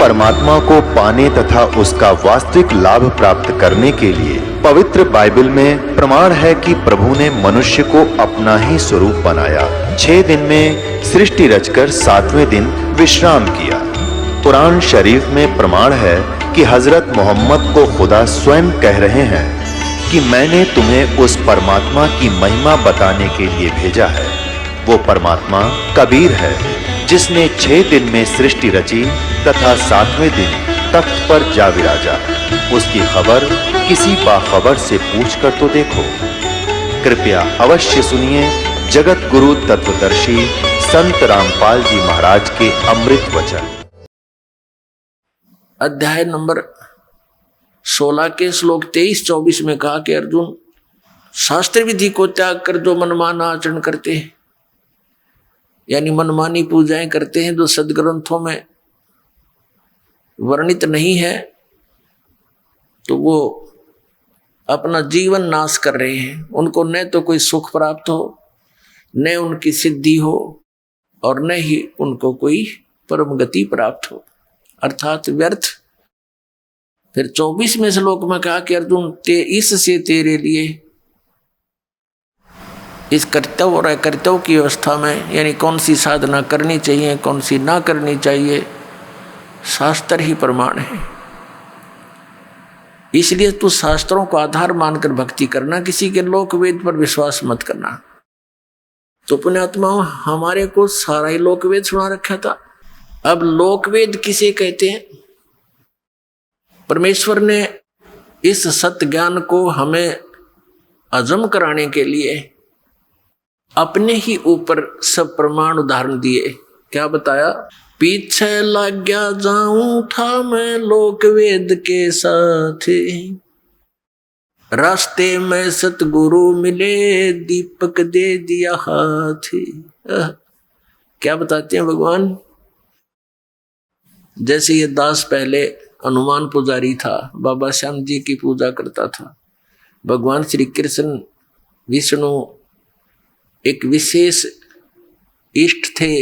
परमात्मा को पाने तथा उसका वास्तविक लाभ प्राप्त करने के लिए पवित्र बाइबल में प्रमाण है कि प्रभु ने मनुष्य को अपना ही स्वरूप बनाया। 6 दिन में सृष्टि रचकर 7वें दिन विश्राम किया। कुरान शरीफ में प्रमाण है कि हजरत मोहम्मद को खुदा स्वयं कह रहे हैं कि मैंने तुम्हें उस परमात्मा की महिमा बताने के लिए भेजा है। वो परमात्मा कबीर है जिसने 6 दिन में सृष्टि रची तथा 7वें दिन तख्त पर जा विराजा। उसकी खबर किसी बाखबर से पूछ कर तो देखो। कृपया अवश्य सुनिए जगत गुरु तत्वदर्शी संत रामपाल जी महाराज के अमृत वचन। अध्याय नंबर 16 के श्लोक 23-24 में कहा कि अर्जुन, शास्त्र विधि को त्याग कर जो मनमाना आचरण करते हैं, यानी मनमानी पूजाएं करते हैं जो सदग्रंथों में वर्णित नहीं है, तो वो अपना जीवन नाश कर रहे हैं। उनको न तो कोई सुख प्राप्त हो, न उनकी सिद्धि हो, और न ही उनको कोई परम गति प्राप्त हो, अर्थात व्यर्थ। फिर 24वें श्लोक में कहा कि अर्जुन, इससे तेरे लिए इस कर्तव्य और अकर्तव्य की अवस्था में, यानी कौन सी साधना करनी चाहिए कौन सी ना करनी चाहिए, शास्त्र ही प्रमाण है। इसलिए तू शास्त्रों को आधार मानकर भक्ति करना, किसी के लोक वेद पर विश्वास मत करना। तो पुण्यात्माओं, हमारे को सारा ही लोक वेद सुना रखा था। अब लोक वेद किसे कहते हैं? परमेश्वर ने इस सत्य ज्ञान को हमें हजम कराने के लिए अपने ही ऊपर सब प्रमाण उदाहरण दिए। क्या बताया? पीछे लग गया जाऊं था मैं लोक वेद के साथ, रास्ते में सतगुरु मिले दीपक दे दिया हाथ। क्या बताते हैं भगवान? जैसे ये दास पहले हनुमान पुजारी था, बाबा श्याम जी की पूजा करता था। भगवान श्री कृष्ण विष्णु एक विशेष इष्ट थे,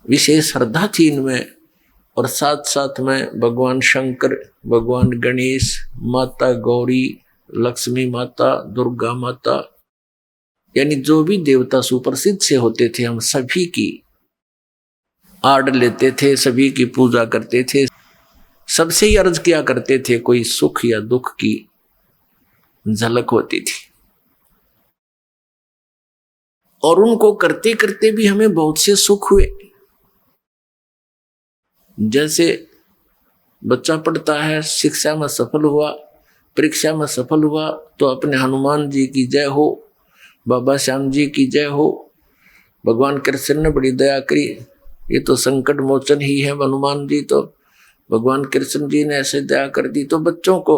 विशेष श्रद्धा थी इनमें, और साथ साथ में भगवान शंकर, भगवान गणेश, माता गौरी, लक्ष्मी माता, दुर्गा माता, यानी जो भी देवता सुप्रसिद्ध से होते थे, हम सभी की आड़ लेते थे, सभी की पूजा करते थे, सबसे ही अर्ज किया करते थे, कोई सुख या दुख की झलक होती थी। और उनको करते करते भी हमें बहुत से सुख हुए। जैसे बच्चा पढ़ता है, शिक्षा में सफल हुआ, परीक्षा में सफल हुआ, तो अपने हनुमान जी की जय हो, बाबा श्याम जी की जय हो, भगवान कृष्ण ने बड़ी दया करी, ये तो संकट मोचन ही है हनुमान जी, तो भगवान कृष्ण जी ने ऐसे दया कर दी। तो बच्चों को,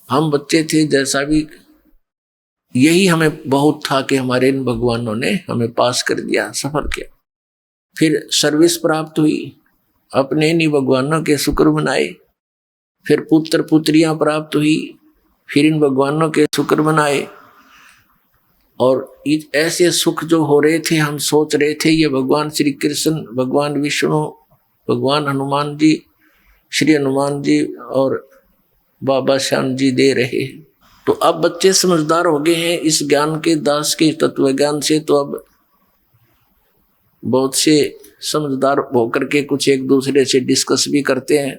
हम बच्चे थे जैसा भी, यही हमें बहुत था कि हमारे इन भगवानों ने हमें पास कर दिया, सफल किया। फिर सर्विस प्राप्त हुई, अपने इन्हीं भगवानों के शुक्र मनाए। फिर पुत्र पुत्रियां प्राप्त हुई, फिर इन भगवानों के शुक्र मनाए। और ऐसे सुख जो हो रहे थे, हम सोच रहे थे ये भगवान श्री कृष्ण, भगवान विष्णु, भगवान हनुमान जी, श्री हनुमान जी और बाबा श्याम जी दे रहे। तो अब बच्चे समझदार हो गए हैं इस ज्ञान के, दास के तत्व ज्ञान से। तो अब बहुत से समझदार होकर के कुछ एक दूसरे से डिस्कस भी करते हैं।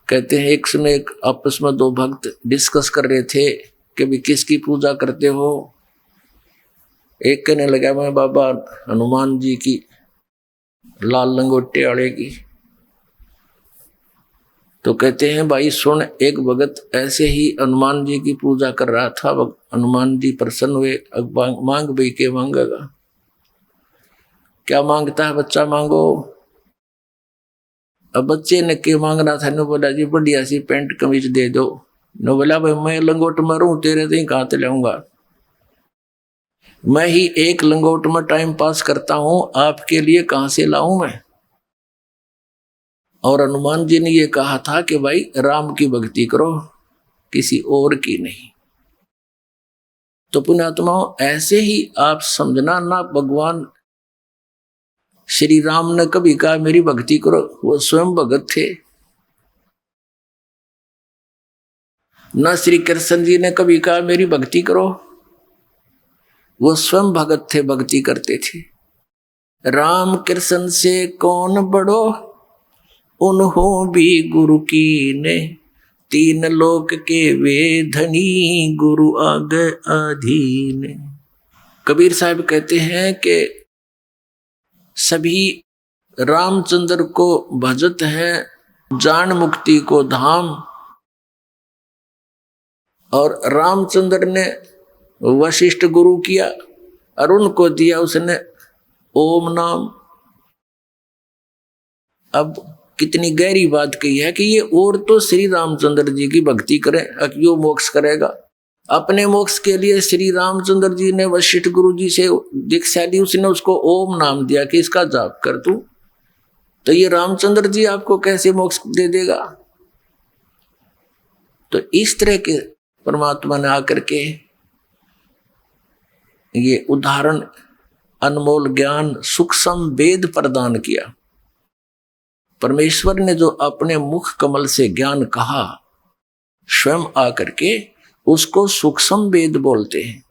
कहते हैं, एक समय एक आपस में 2 भक्त डिस्कस कर रहे थे कि भी किसकी पूजा करते हो। एक कहने लगा, मैं बाबा हनुमान जी की, लाल लंगोटे वाले की। तो कहते हैं, भाई सुन, एक भगत ऐसे ही हनुमान जी की पूजा कर रहा था, हनुमान जी प्रसन्न हुए, मांग भाई के मांगेगा। क्या मांगता है बच्चा? मांगो। अब बच्चे ने के मांग रहा था, ने बोला जी बढ़िया सी पैंट कमीज दे दो। ने बोला, भाई मैं लंगोट मारूं, तेरे से कहां से लाऊंगा, मैं ही एक लंगोट में टाइम पास करता हूं, आपके लिए कहां से लाऊं मैं। और हनुमान जी ने ये कहा था कि भाई राम की भक्ति करो, किसी और की नहीं। तो पुण्यात्माओं, ऐसे ही आप समझना ना, भगवान श्री राम ने कभी कहा मेरी भक्ति करो, वो स्वयं भगत थे। न श्री कृष्ण जी ने कभी कहा मेरी भक्ति करो, वो स्वयं भगत थे, भक्ति करते थे। राम कृष्ण से कौन बड़ो, उन्हों भी गुरु की ने, तीन लोक के वे धनी, गुरु आगे अधीन। कबीर साहब कहते हैं कि सभी रामचंद्र को भजत हैं, जान मुक्ति को धाम। और रामचंद्र ने वशिष्ठ गुरु किया और उनको दिया उसने ओम नाम। अब कितनी गहरी बात कही है कि ये और तो श्री रामचंद्र जी की भक्ति करें, यो मोक्ष करेगा। अपने मोक्ष के लिए श्री रामचंद्र जी ने वशिष्ठ गुरु जी से दीक्षा ली, उसने उसको ओम नाम दिया कि इसका जाप कर तू, तो ये रामचंद्र जी आपको कैसे मोक्ष दे देगा। तो इस तरह के परमात्मा ने आकर के ये उदाहरण, अनमोल ज्ञान, सूक्ष्म वेद प्रदान किया। परमेश्वर ने जो अपने मुख कमल से ज्ञान कहा, स्वयं आकर के उसको सूक्ष्म वेद बोलते हैं,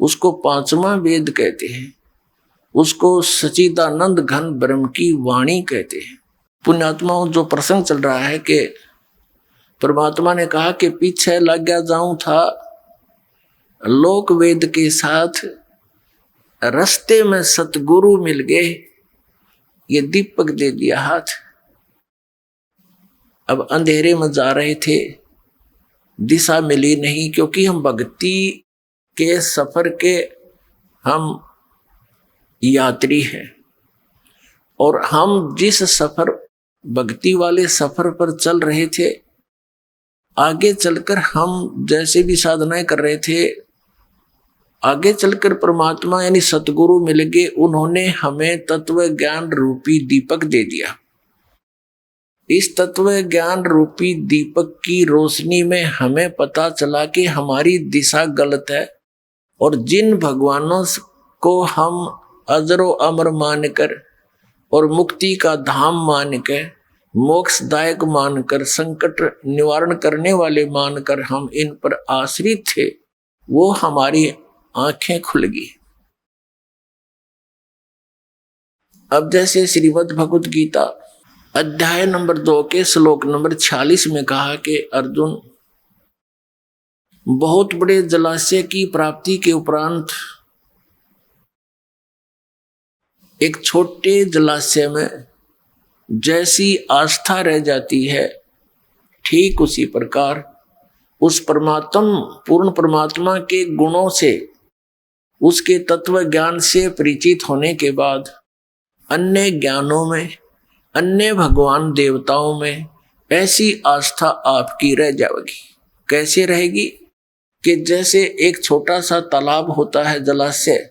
उसको पांचवा वेद कहते हैं, उसको सच्चिदानंद घन ब्रह्म की वाणी कहते हैं। पुण्यात्माओं, जो प्रसंग चल रहा है कि परमात्मा ने कहा कि पीछे लग गया जाऊं था लोक वेद के साथ, रास्ते में सतगुरु मिल गए, ये दीपक दे दिया हाथ। अब अंधेरे में जा रहे थे, दिशा मिली नहीं, क्योंकि हम भक्ति के सफर के हम यात्री हैं। और हम जिस सफर, भक्ति वाले सफर पर चल रहे थे, आगे चलकर हम जैसे भी साधनाएं कर रहे थे, आगे चलकर परमात्मा यानी सतगुरु मिल गए। उन्होंने हमें तत्व ज्ञान रूपी दीपक दे दिया। इस तत्व ज्ञान रूपी दीपक की रोशनी में हमें पता चला कि हमारी दिशा गलत है, और जिन भगवानों को हम अजरो अमर मानकर और मुक्ति का धाम मानकर, मोक्षदायक मानकर, संकट निवारण करने वाले मानकर हम इन पर आश्रित थे, वो हमारी आंखें खुल गई। अब जैसे श्रीमद् भगवद गीता अध्याय नंबर 2 के श्लोक नंबर 46 में कहा कि अर्जुन, बहुत बड़े जलाशय की प्राप्ति के उपरांत एक छोटे जलाशय में जैसी आस्था रह जाती है, ठीक उसी प्रकार उस परमात्म, पूर्ण परमात्मा के गुणों से, उसके तत्व ज्ञान से परिचित होने के बाद अन्य ज्ञानों में, अन्य भगवान देवताओं में ऐसी आस्था आपकी रह जाएगी। कैसे रहेगी कि जैसे एक छोटा सा तालाब होता है, जलाशय,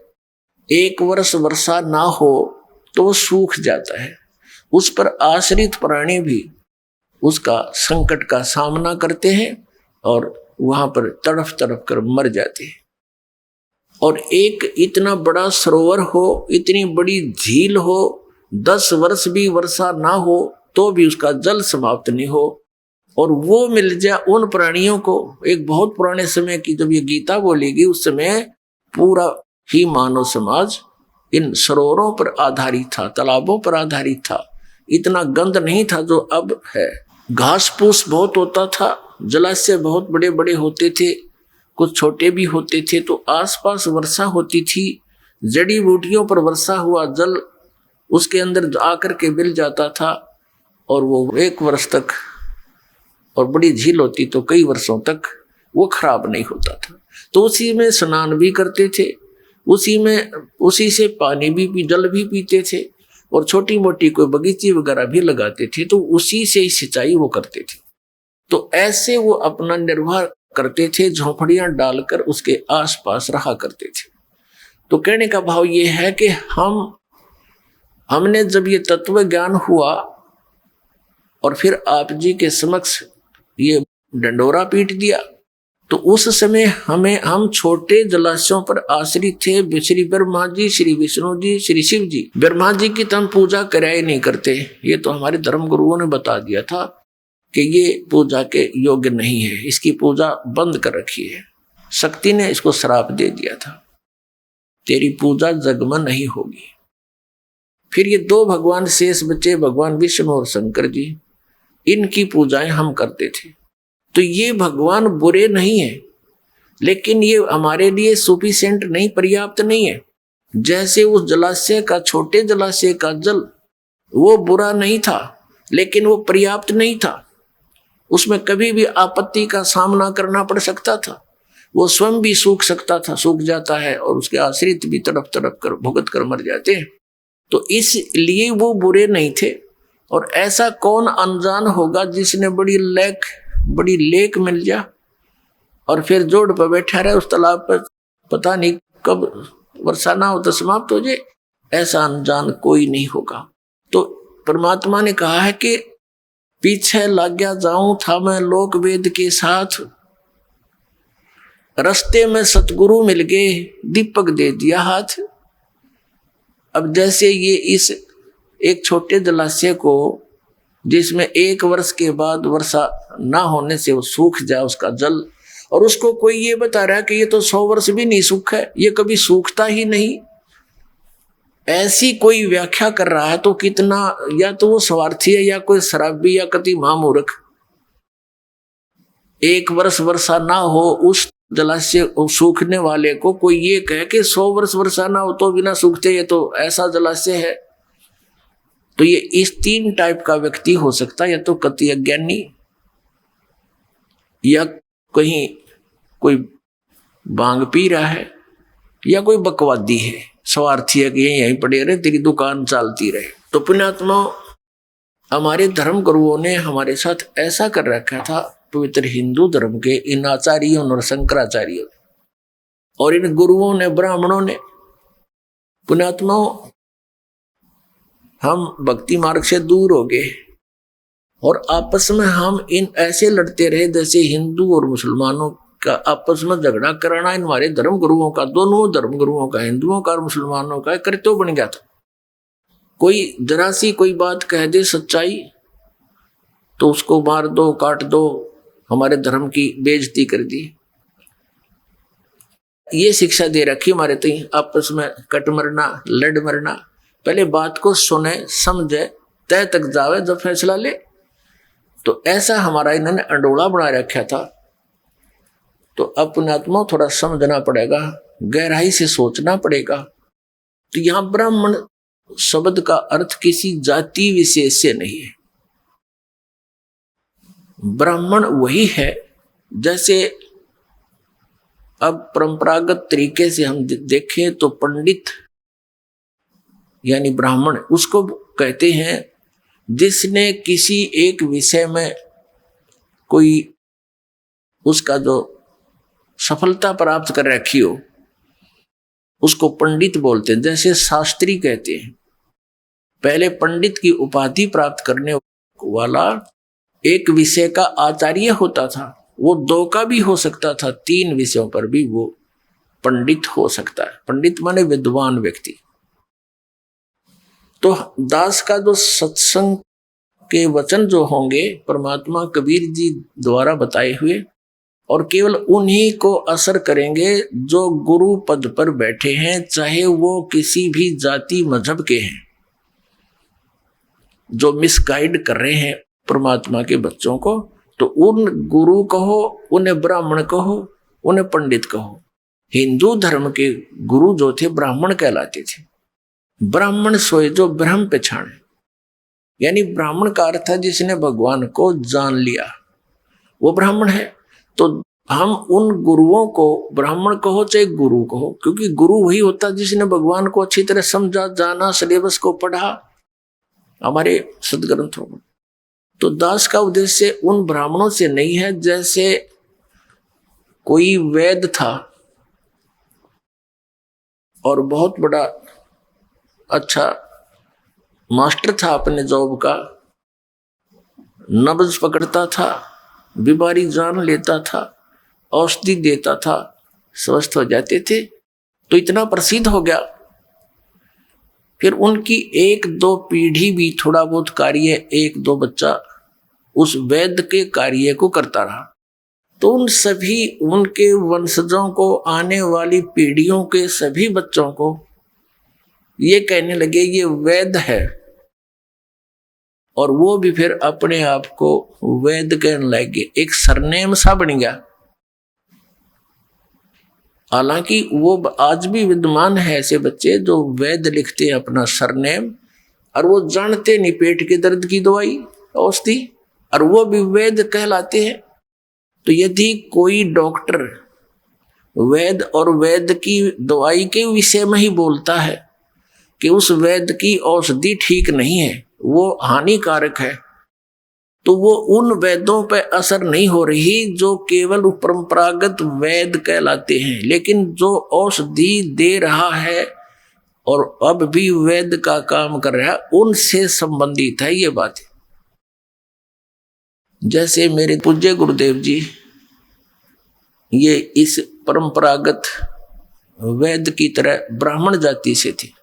एक वर्ष वर्षा ना हो तो सूख जाता है, उस पर आश्रित प्राणी भी उसका संकट का सामना करते हैं और वहां पर तड़फ तड़फ कर मर जाते हैं। और एक इतना बड़ा सरोवर हो, इतनी बड़ी झील हो, 10 वर्ष भी वर्षा ना हो तो भी उसका जल समाप्त नहीं हो, और वो मिल जाए उन प्राणियों को। एक बहुत पुराने समय की जब ये गीता बोलेगी, उस समय पूरा ही मानव समाज इन सरोवरों पर आधारित था, तालाबों पर आधारित था। इतना गंद नहीं था जो अब है। घास फूस बहुत होता था, जलाशय बहुत बड़े बड़े होते थे, कुछ छोटे भी होते थे, तो आसपास वर्षा होती थी, जड़ी बूटियों पर वर्षा हुआ जल उसके अंदर आकर के मिल जाता था, और वो 1 वर्ष तक, और बड़ी झील होती तो कई वर्षों तक वो खराब नहीं होता था। तो उसी में स्नान भी करते थे, उसी से पानी भी जल भी पीते थे, और छोटी मोटी कोई बगीची वगैरह भी लगाते थे, तो उसी से ही सिंचाई वो करते थे। तो ऐसे वो अपना निर्वाह करते थे, झोंपड़ियां डालकर उसके आसपास रहा करते थे। तो कहने का भाव ये है कि हमने जब ये तत्व ज्ञान हुआ और फिर आप जी के समक्ष ये डंडोरा पीट दिया तो उस समय हम छोटे जलाशयों पर आश्रित थे। श्री ब्रह्मा जी, श्री विष्णु जी, श्री शिव जी। ब्रह्मा जी की तो हम पूजा कराया ही नहीं करते, ये तो हमारे धर्म गुरुओं ने बता दिया था कि ये पूजा के योग्य नहीं है, इसकी पूजा बंद कर रखी है। शक्ति ने इसको श्राप दे दिया था, तेरी पूजा जग में नहीं होगी। फिर ये दो भगवान शेष बचे, भगवान विष्णु और शंकर जी, इनकी पूजाएं हम करते थे। तो ये भगवान बुरे नहीं है, लेकिन ये हमारे लिए सफिशिएंट नहीं, पर्याप्त नहीं है। जैसे उस जलाशय का, छोटे जलाशय का जल वो बुरा नहीं था, लेकिन वो पर्याप्त नहीं था। उसमें कभी भी आपत्ति का सामना करना पड़ सकता था, वो स्वयं भी सूख सकता था, सूख जाता है, और उसके आश्रित भी तड़प तड़प कर भुगत कर मर जाते हैं। तो इसलिए वो बुरे नहीं थे। और ऐसा कौन अनजान होगा जिसने बड़ी लेक मिल जा और फिर जोड़ पर बैठा रहे उस तालाब पर, पता नहीं कब वर्षा ना हो तो समाप्त हो जाए। ऐसा अनजान कोई नहीं होगा। तो परमात्मा ने कहा है कि पीछे लग गया जाऊं था मैं लोक वेद के साथ, रास्ते में सतगुरु मिल गए, दीपक दे दिया हाथ। अब जैसे ये इस एक छोटे जलाशय को, जिसमें 1 वर्ष के बाद वर्षा ना होने से वो सूख जाए उसका जल, और उसको कोई ये बता रहा है कि ये तो 100 वर्ष भी नहीं सूखा है, ये कभी सूखता ही नहीं, ऐसी कोई व्याख्या कर रहा है, तो कितना, या तो वो स्वार्थी है या कोई शराबी या कति महामूर्ख। 1 वर्ष वर्षा ना हो उस जलाशय सूखने वाले को कोई ये कहे कि 100 वर्ष वर्षा ना हो तो बिना सूखते, ये तो ऐसा जलाशय है। तो ये इस 3 टाइप का व्यक्ति हो सकता है, या तो कति अज्ञानी, या कहीं कोई भांग पी रहा है, या कोई बकवादी है, स्वार्थी है कि यहीं पड़े रहे, तेरी दुकान चलती रहे। तो पुण्यात्मा, हमारे धर्म गुरुओं ने हमारे साथ ऐसा कर रखा था, पवित्र हिंदू धर्म के इन आचार्यों और शंकराचार्यों और इन गुरुओं ने, ब्राह्मणों ने। पुण्यात्माओं, हम भक्ति मार्ग से दूर हो गए और आपस में हम इन ऐसे लड़ते रहे जैसे हिंदू और मुसलमानों का आपस में झगड़ा कराना इन हमारे धर्म गुरुओं का, दोनों धर्म गुरुओं का, हिंदुओं का और मुसलमानों का कर्तव्य बन गया था। कोई जरा सी कोई बात कह दे सच्चाई तो उसको मार दो, काट दो, हमारे धर्म की बेइज्जती कर दी। ये शिक्षा दे रखी हमारे तो, आपस में कट मरना, लड़ मरना। पहले बात को सुने, समझे, तय तक जावे, जब फैसला ले। तो ऐसा हमारा इन्होंने अंडोला बना रखा था। तो अपने आत्मा थोड़ा समझना पड़ेगा, गहराई से सोचना पड़ेगा। तो यहां ब्राह्मण शब्द का अर्थ किसी जाति विशेष से नहीं है। ब्राह्मण वही है, जैसे अब परंपरागत तरीके से हम देखें तो पंडित यानी ब्राह्मण उसको कहते हैं जिसने किसी एक विषय में कोई उसका जो सफलता प्राप्त कर रखी हो, उसको पंडित बोलते हैं। जैसे शास्त्री कहते हैं, पहले पंडित की उपाधि प्राप्त करने वाला एक विषय का आचार्य होता था। वो 2 का भी हो सकता था, 3 विषयों पर भी वो पंडित हो सकता है। पंडित माने विद्वान व्यक्ति। तो दास का जो सत्संग के वचन जो होंगे परमात्मा कबीर जी द्वारा बताए हुए, और केवल उन्हीं को असर करेंगे जो गुरु पद पर बैठे हैं, चाहे वो किसी भी जाति मजहब के हैं। जो मिसगाइड कर रहे हैं परमात्मा के बच्चों को, तो उन गुरु कहो, उन्हें ब्राह्मण कहो, उन्हें पंडित कहो। हिंदू धर्म के गुरु जो थे ब्राह्मण कहलाते थे। ब्राह्मण सोए जो ब्रह्म पहचाने, यानी ब्राह्मण का अर्थ है जिसने भगवान को जान लिया, वो ब्राह्मण है। तो हम उन गुरुओं को ब्राह्मण कहो चाहे गुरु कहो, क्योंकि गुरु वही होता जिसने भगवान को अच्छी तरह समझा, जाना, सिलेबस को पढ़ा हमारे सदग्रंथों में। तो दास का उद्देश्य उन ब्राह्मणों से नहीं है जैसे कोई वैद्य था और बहुत बड़ा अच्छा मास्टर था अपने जॉब का, नब्ज पकड़ता था, बीमारी जान लेता था औषधि देता था, स्वस्थ हो जाते थे। तो इतना प्रसिद्ध हो गया। फिर उनकी एक दो पीढ़ी भी थोड़ा बहुत कार्य, एक दो बच्चा उस वैद्य के कार्य को करता रहा। तो उन सभी उनके वंशजों को, आने वाली पीढ़ियों के सभी बच्चों को ये कहने लगे ये वैद्य है, और वो भी फिर अपने आप को वैद्य कहने लगे, एक सरनेम सा बन गया। हालांकि वो आज भी विद्यमान है ऐसे बच्चे जो वैद्य लिखते हैं अपना सरनेम, और वो जानते नहीं पेट के दर्द की दवाई औषधि, और वो भी वैद्य कहलाते हैं। तो यदि कोई डॉक्टर वैद्य और वैद्य की दवाई के विषय में ही बोलता है कि उस वैद्य की औषधि ठीक नहीं है, वो हानिकारक है, तो वो उन वैद्यों पर असर नहीं हो रही जो केवल परंपरागत वैद्य कहलाते हैं। लेकिन जो औषधि दे रहा है और अब भी वैद्य का काम कर रहा है, उनसे संबंधित है ये बात। जैसे मेरे पूज्य गुरुदेव जी ये इस परंपरागत वैद्य की तरह ब्राह्मण जाति से थे,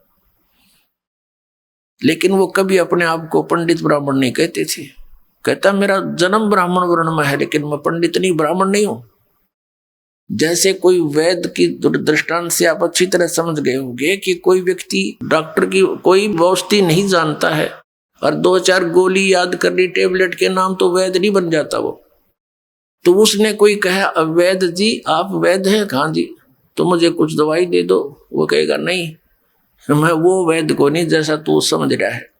लेकिन वो कभी अपने आप को पंडित ब्राह्मण नहीं कहते थे। कहता मेरा जन्म ब्राह्मण वर्ण में है, लेकिन मैं पंडित नहीं, ब्राह्मण नहीं हूं। जैसे कोई वैद्य की दृष्टांत से आप अच्छी तरह समझ गए होंगे कि कोई व्यक्ति डॉक्टर की कोई औषधि नहीं जानता है और 2-4 गोली याद कर ली टेबलेट के नाम, तो वैद्य नहीं बन जाता वो। तो उसने कोई कहा वैद्य जी आप वैद्य हैं? हाँ जी। तो मुझे कुछ दवाई दे दो। वो कहेगा नहीं, मैं वो वैद्य को नहीं जैसा तू समझ रहा है।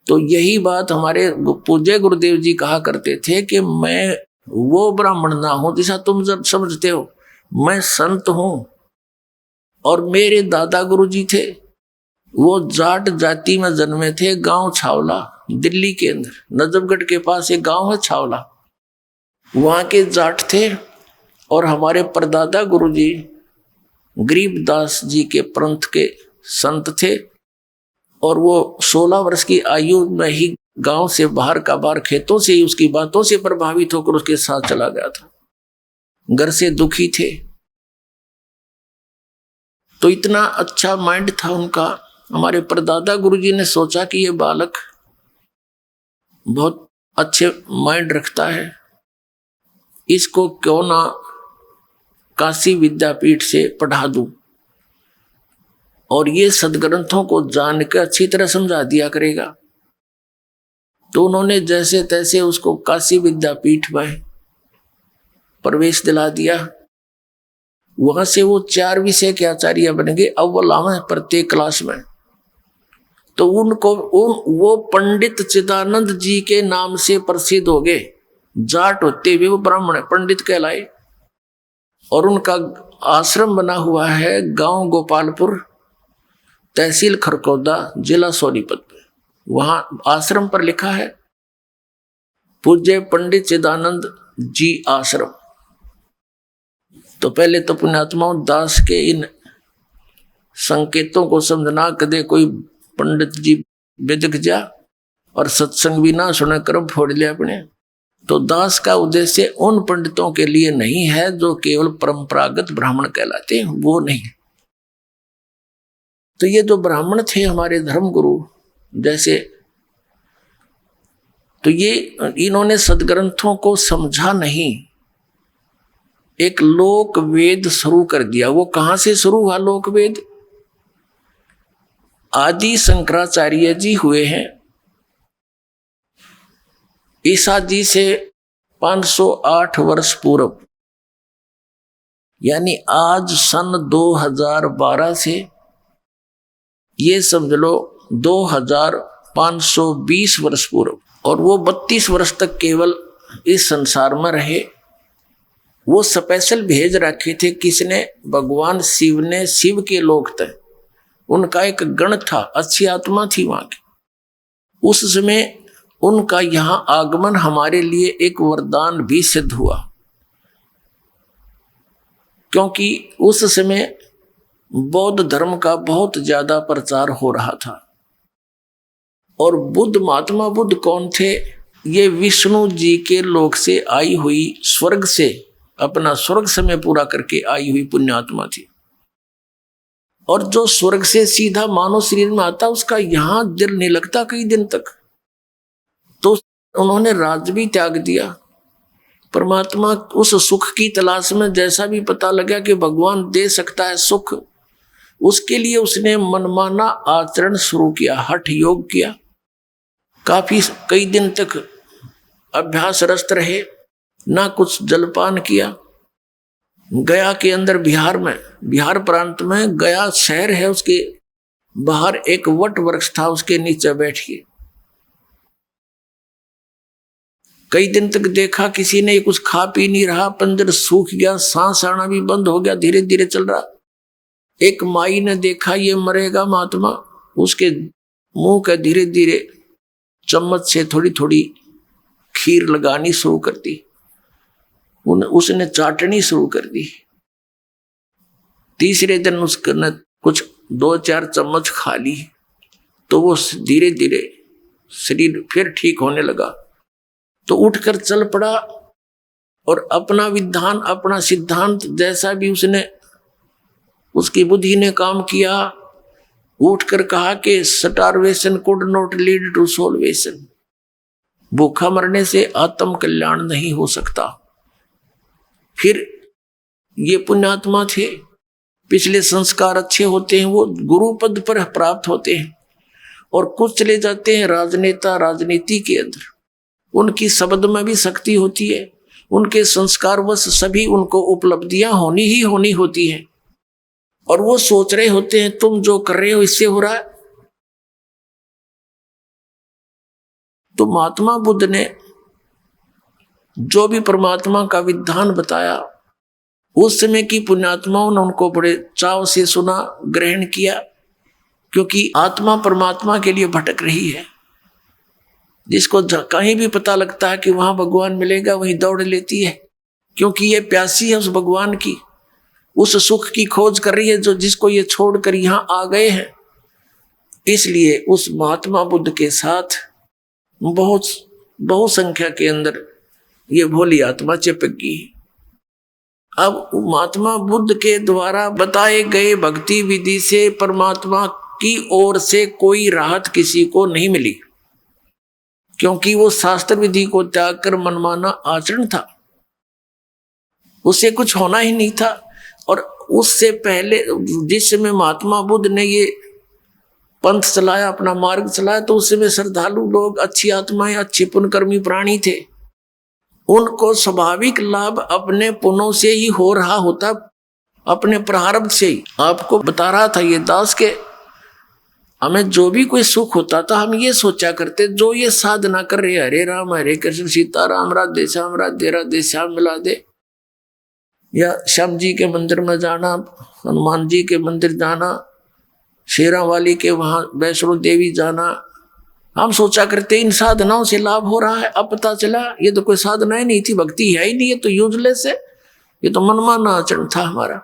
तो यही बात हमारे पूज्य गुरुदेव जी कहा करते थे कि मैं वो ब्राह्मण ना हूं जैसा तुम समझते हो, मैं संत हूं। और मेरे दादा गुरु जी थे, वो जाट जाति में जन्मे थे, गांव छावला, दिल्ली के अंदर नजफगढ़ के पास एक गांव है छावला, वहां के जाट थे। और हमारे परदादा गुरु जी गरीबदास जी के पंथ के संत थे, और वो 16 वर्ष की आयु में ही गांव से बाहर का बाहर खेतों से ही उसकी बातों से प्रभावित होकर उसके साथ चला गया था। घर से दुखी थे, तो इतना अच्छा माइंड था उनका। हमारे परदादा गुरुजी ने सोचा कि ये बालक बहुत अच्छे माइंड रखता है, इसको क्यों ना काशी विद्यापीठ से पढ़ा दूं, और ये सदग्रंथों को जान के अच्छी तरह समझा दिया करेगा। तो उन्होंने जैसे तैसे उसको काशी विद्यापीठ में प्रवेश दिला दिया। वहां से वो 4 विषय के आचार्य बन गए, अव्वल आवे प्रत्येक क्लास में। तो उनको वो पंडित चिदानंद जी के नाम से प्रसिद्ध हो गए। जाट होते हुए वो ब्राह्मण पंडित कहलाए। और उनका आश्रम बना हुआ है गांव गोपालपुर, तहसील खरकौदा, जिला सोनीपत में। वहां आश्रम पर लिखा है पूज्य पंडित चिदानंद जी आश्रम। तो पहले तो पुण्यात्माओं दास के इन संकेतों को समझना, कदे कोई पंडित जी बेदक जा और सत्संग भी ना सुना कर्म फोड़ लिया अपने। तो दास का उद्देश्य उन पंडितों के लिए नहीं है जो केवल परंपरागत ब्राह्मण कहलाते हैं, वो नहीं। तो ये जो ब्राह्मण थे हमारे धर्मगुरु जैसे, तो ये इन्होंने सदग्रंथों को समझा नहीं, एक लोक वेद शुरू कर दिया। वो कहां से शुरू हुआ लोक वेद? आदि शंकराचार्य जी हुए हैं ईसा जी से 508 वर्ष पूर्व, यानी आज सन 2012 से ये समझ लो 2520 वर्ष पूर्व। और वो 32 वर्ष तक केवल इस संसार में रहे। वो स्पेशल भेज रखे थे किसने? भगवान शिव ने। शिव के लोग थे, उनका एक गण था, अच्छी आत्मा थी वहां की। उस समय उनका यहां आगमन हमारे लिए एक वरदान भी सिद्ध हुआ, क्योंकि उस समय बौद्ध धर्म का बहुत ज्यादा प्रचार हो रहा था। और बुद्ध, महात्मा बुद्ध कौन थे? ये विष्णु जी के लोक से आई हुई, स्वर्ग से अपना स्वर्ग समय पूरा करके आई हुई पुण्यात्मा थी। और जो स्वर्ग से सीधा मानव शरीर में आता उसका यहां दिल नहीं लगता कई दिन तक, तो उन्होंने राज भी त्याग दिया। परमात्मा उस सुख की तलाश में जैसा भी पता लगा कि भगवान दे सकता है सुख, उसके लिए उसने मनमाना आचरण शुरू किया, हठ योग किया। काफी कई दिन तक अभ्यासरत रहे, ना कुछ जलपान किया। गया के अंदर बिहार में, बिहार प्रांत में गया शहर है, उसके बाहर एक वट वृक्ष था, उसके नीचे बैठिए। कई दिन तक देखा किसी ने कुछ खा पी नहीं रहा, पंजर सूख गया, सांस आना भी बंद हो गया, धीरे धीरे चल रहा। एक माई ने देखा ये मरेगा महात्मा, उसके मुंह का धीरे धीरे चम्मच से थोड़ी थोड़ी खीर लगानी शुरू कर दी। उसने चाटनी शुरू कर दी। तीसरे दिन उसने कुछ 2-4 चम्मच खा ली, तो वो धीरे धीरे शरीर फिर ठीक होने लगा। तो उठकर चल पड़ा और अपना विधान, अपना सिद्धांत जैसा भी उसने, उसकी बुद्धि ने काम किया, उठकर कहा कि starvation could not lead to salvation, भूखा मरने से आत्म कल्याण नहीं हो सकता। फिर ये पुण्यात्मा थे, पिछले संस्कार अच्छे होते हैं, वो गुरु पद पर प्राप्त होते हैं, और कुछ चले जाते हैं राजनेता राजनीति के अंदर, उनकी शब्द में भी शक्ति होती है, उनके संस्कार वश सभी उनको उपलब्धियां होनी ही होनी होती हैं, और वो सोच रहे होते हैं तुम जो कर रहे हो इससे हो रहा है। तो महात्मा बुद्ध ने जो भी परमात्मा का विधान बताया, उस समय की पुण्यात्माओं ने उनको बड़े चाव से सुना, ग्रहण किया, क्योंकि आत्मा परमात्मा के लिए भटक रही है। जिसको कहीं भी पता लगता है कि वहां भगवान मिलेगा, वहीं दौड़ लेती है, क्योंकि ये प्यासी है उस भगवान की, उस सुख की खोज कर रही है जो जिसको ये छोड़कर यहां आ गए हैं। इसलिए उस महात्मा बुद्ध के साथ बहुत संख्या के अंदर ये भोली आत्मा चिपक गई। अब महात्मा बुद्ध के द्वारा बताए गए भक्ति विधि से परमात्मा की ओर से कोई राहत किसी को नहीं मिली, क्योंकि वो शास्त्र विधि को त्याग कर मनमाना आचरण था, उससे कुछ होना ही नहीं था। और उससे पहले जिस समय महात्मा बुद्ध ने ये पंथ चलाया, अपना मार्ग चलाया, तो उस समय श्रद्धालु लोग, अच्छी आत्माएं, अच्छे पुण्यकर्मी प्राणी थे, उनको स्वाभाविक लाभ अपने पुण्यों से ही हो रहा होता, अपने प्रारब्ध से ही। आपको बता रहा था ये दास के हमें जो भी कोई सुख होता था, हम ये सोचा करते, जो ये साधना कर रहे, हरे राम हरे कृष्ण सीता राम राधे श्याम मिला दे, या श्याम जी के मंदिर में जाना, हनुमान जी के मंदिर जाना, शेरा वाली के वहां वैष्णो देवी जाना, हम सोचा करते इन साधनाओं से लाभ हो रहा है। अब पता चला ये तो कोई साधना ही नहीं थी, भक्ति है ही नहीं, ये तो यूजलेस है, ये तो मनमाना आचरण था हमारा।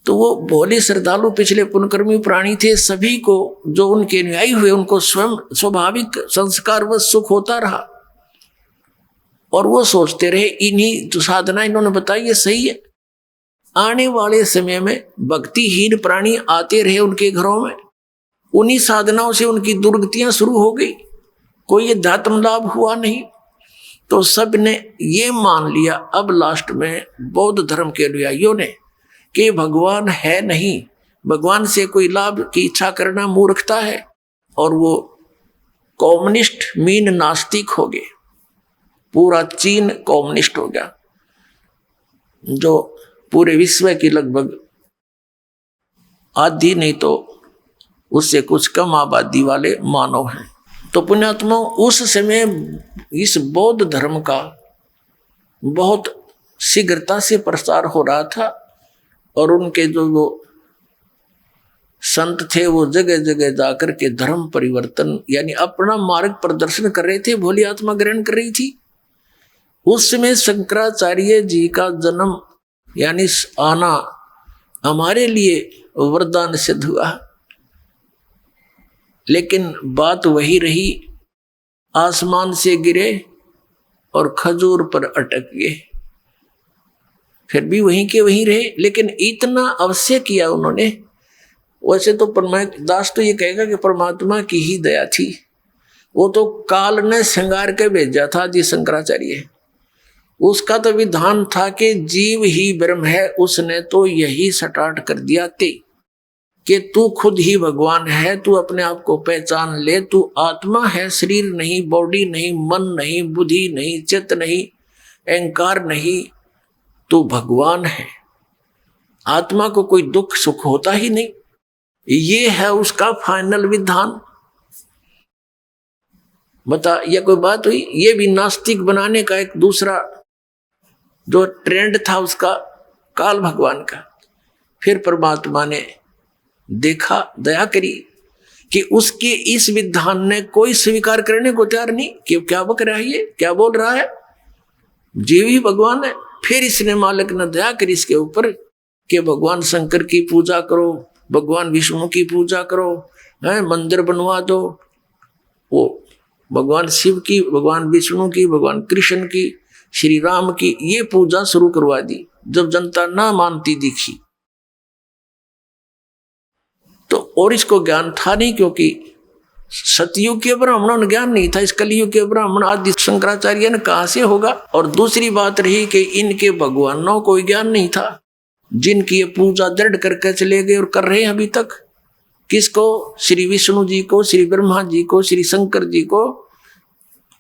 तो वो भोले श्रद्धालु पिछले पुण्यकर्मी प्राणी थे, सभी को जो उनके अनुयायी हुए उनको स्वयं स्वाभाविक संस्कार व सुख होता रहा, और वो सोचते रहे इन्हीं जो साधना इन्होंने बताई ये सही है। आने वाले समय में भक्तिहीन प्राणी आते रहे उनके घरों में, उन्हीं साधनाओं से उनकी दुर्गतियां शुरू हो गई, कोई अध्यात्म लाभ हुआ नहीं। तो सब ने ये मान लिया अब लास्ट में बौद्ध धर्म के अनुयायियों ने कि भगवान है नहीं, भगवान से कोई लाभ की इच्छा करना मूर्खता है, और वो कम्युनिस्ट मीन नास्तिक हो गए। पूरा चीन कम्युनिस्ट हो गया, जो पूरे विश्व की लगभग आधी नहीं तो उससे कुछ कम आबादी वाले मानव हैं। तो पुण्यात्मा उस समय इस बौद्ध धर्म का बहुत शीघ्रता से प्रसार हो रहा था, और उनके जो वो संत थे वो जगह जगह जाकर के धर्म परिवर्तन यानी अपना मार्ग प्रदर्शन कर रहे थे, भोली आत्मा ग्रहण कर रही थी। उस समय शंकराचार्य जी का जन्म यानी आना हमारे लिए वरदान सिद्ध हुआ, लेकिन बात वही रही, आसमान से गिरे और खजूर पर अटक गए। फिर भी वहीं के वहीं रहे, लेकिन इतना अवश्य किया उन्होंने। वैसे तो दास तो ये कहेगा कि परमात्मा की ही दया थी, वो तो काल ने श्रृंगार के भेजा था जी शंकराचार्य। उसका तो विधान था कि जीव ही ब्रह्म है, उसने तो यही स्टार्ट कर दिया कि तू खुद ही भगवान है, तू अपने आप को पहचान ले, तू आत्मा है, शरीर नहीं, बॉडी नहीं, मन नहीं, बुद्धि नहीं, चित्त नहीं, अहंकार नहीं, तू भगवान है। आत्मा को कोई दुख सुख होता ही नहीं, ये है उसका फाइनल विधान। बता, ये कोई बात हुई? ये भी नास्तिक बनाने का एक दूसरा जो ट्रेंड था उसका, काल भगवान का। फिर परमात्मा ने देखा, दया करी कि उसके इस विधान ने कोई स्वीकार करने को तैयार नहीं, कि क्या बक रहा है, ये क्या बोल रहा है, जीव ही भगवान है। फिर इसने मालिक ने दया करी इसके ऊपर कि भगवान शंकर की पूजा करो, भगवान विष्णु की पूजा करो, मंदिर बनवा दो, वो भगवान शिव की, भगवान विष्णु की, भगवान कृष्ण की, श्री राम की, ये पूजा शुरू करवा दी। जब जनता ना मानती दिखी तो, और इसको ज्ञान था नहीं, क्योंकि सतयुग के ब्राह्मणों ने ज्ञान नहीं था, इस कलयुग के ब्राह्मण आदि शंकराचार्य ने कहां से होगा। और दूसरी बात रही कि इनके भगवानों को ज्ञान नहीं था, जिनकी ये पूजा दृढ़ करके चले गए और कर रहे हैं अभी तक। किसको? श्री विष्णु जी को, श्री ब्रह्मा जी को, श्री शंकर जी को।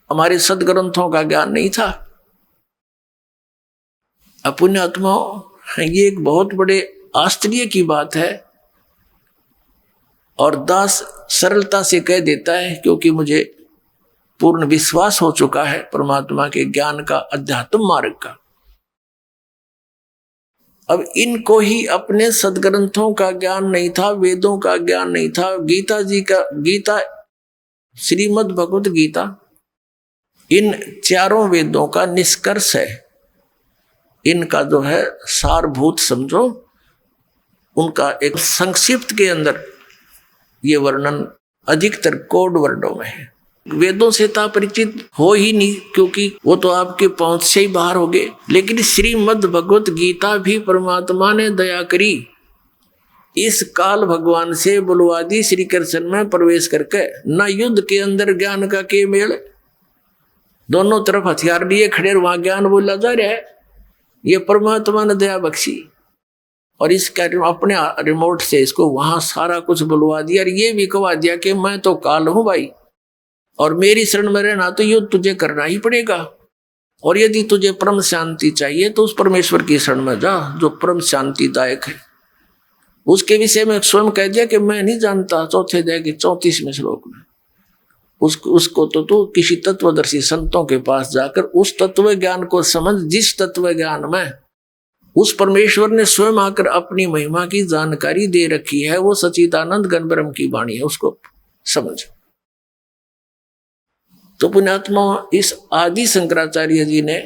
हमारे सदग्रंथों का ज्ञान नहीं था। अपुण्य आत्माओं, ये एक बहुत बड़े आश्चर्य की बात है। और दास सरलता से कह देता है, क्योंकि मुझे पूर्ण विश्वास हो चुका है परमात्मा के ज्ञान का, अध्यात्म मार्ग का। अब इनको ही अपने सदग्रंथों का ज्ञान नहीं था, वेदों का ज्ञान नहीं था, गीता जी का, गीता श्रीमद् भगवत गीता इन चारों वेदों का निष्कर्ष है, इनका जो है सारभूत समझो, उनका एक संक्षिप्त के अंदर ये वर्णन अधिकतर कोड वर्णों में है। वेदों से तो परिचित हो ही नहीं, क्योंकि वो तो आपके पहुंच से ही बाहर हो गए। लेकिन श्रीमद् भगवत गीता भी परमात्मा ने दया करी, इस काल भगवान से बुलवा दी श्री कृष्ण में प्रवेश करके। न युद्ध के अंदर ज्ञान का के मेल, दोनों तरफ हथियार लिए खड़े, वहां ज्ञान बोला जा रहा है। ये परमात्मा ने दया बख्शी और इसका अपने रिमोट से इसको वहां सारा कुछ बुलवा दिया। और ये भी कहा दिया कि मैं तो काल हूं भाई, और मेरी शरण में रहना तो युद्ध तुझे करना ही पड़ेगा। और यदि तुझे परम शांति चाहिए तो उस परमेश्वर की शरण में जा जो परम शांतिदायक है। उसके विषय में स्वयं कह दिया कि मैं नहीं जानता, चौथे अध्याय के 34वें श्लोक में। उसको तो तू किसी तत्वदर्शी संतों के पास जाकर उस तत्व ज्ञान को समझ, जिस तत्व ज्ञान में उस परमेश्वर ने स्वयं आकर अपनी महिमा की जानकारी दे रखी है, वो सच्चिदानंद घन ब्रह्म की वाणी है, उसको समझ। तो पुण्यात्मा, इस आदि शंकराचार्य जी ने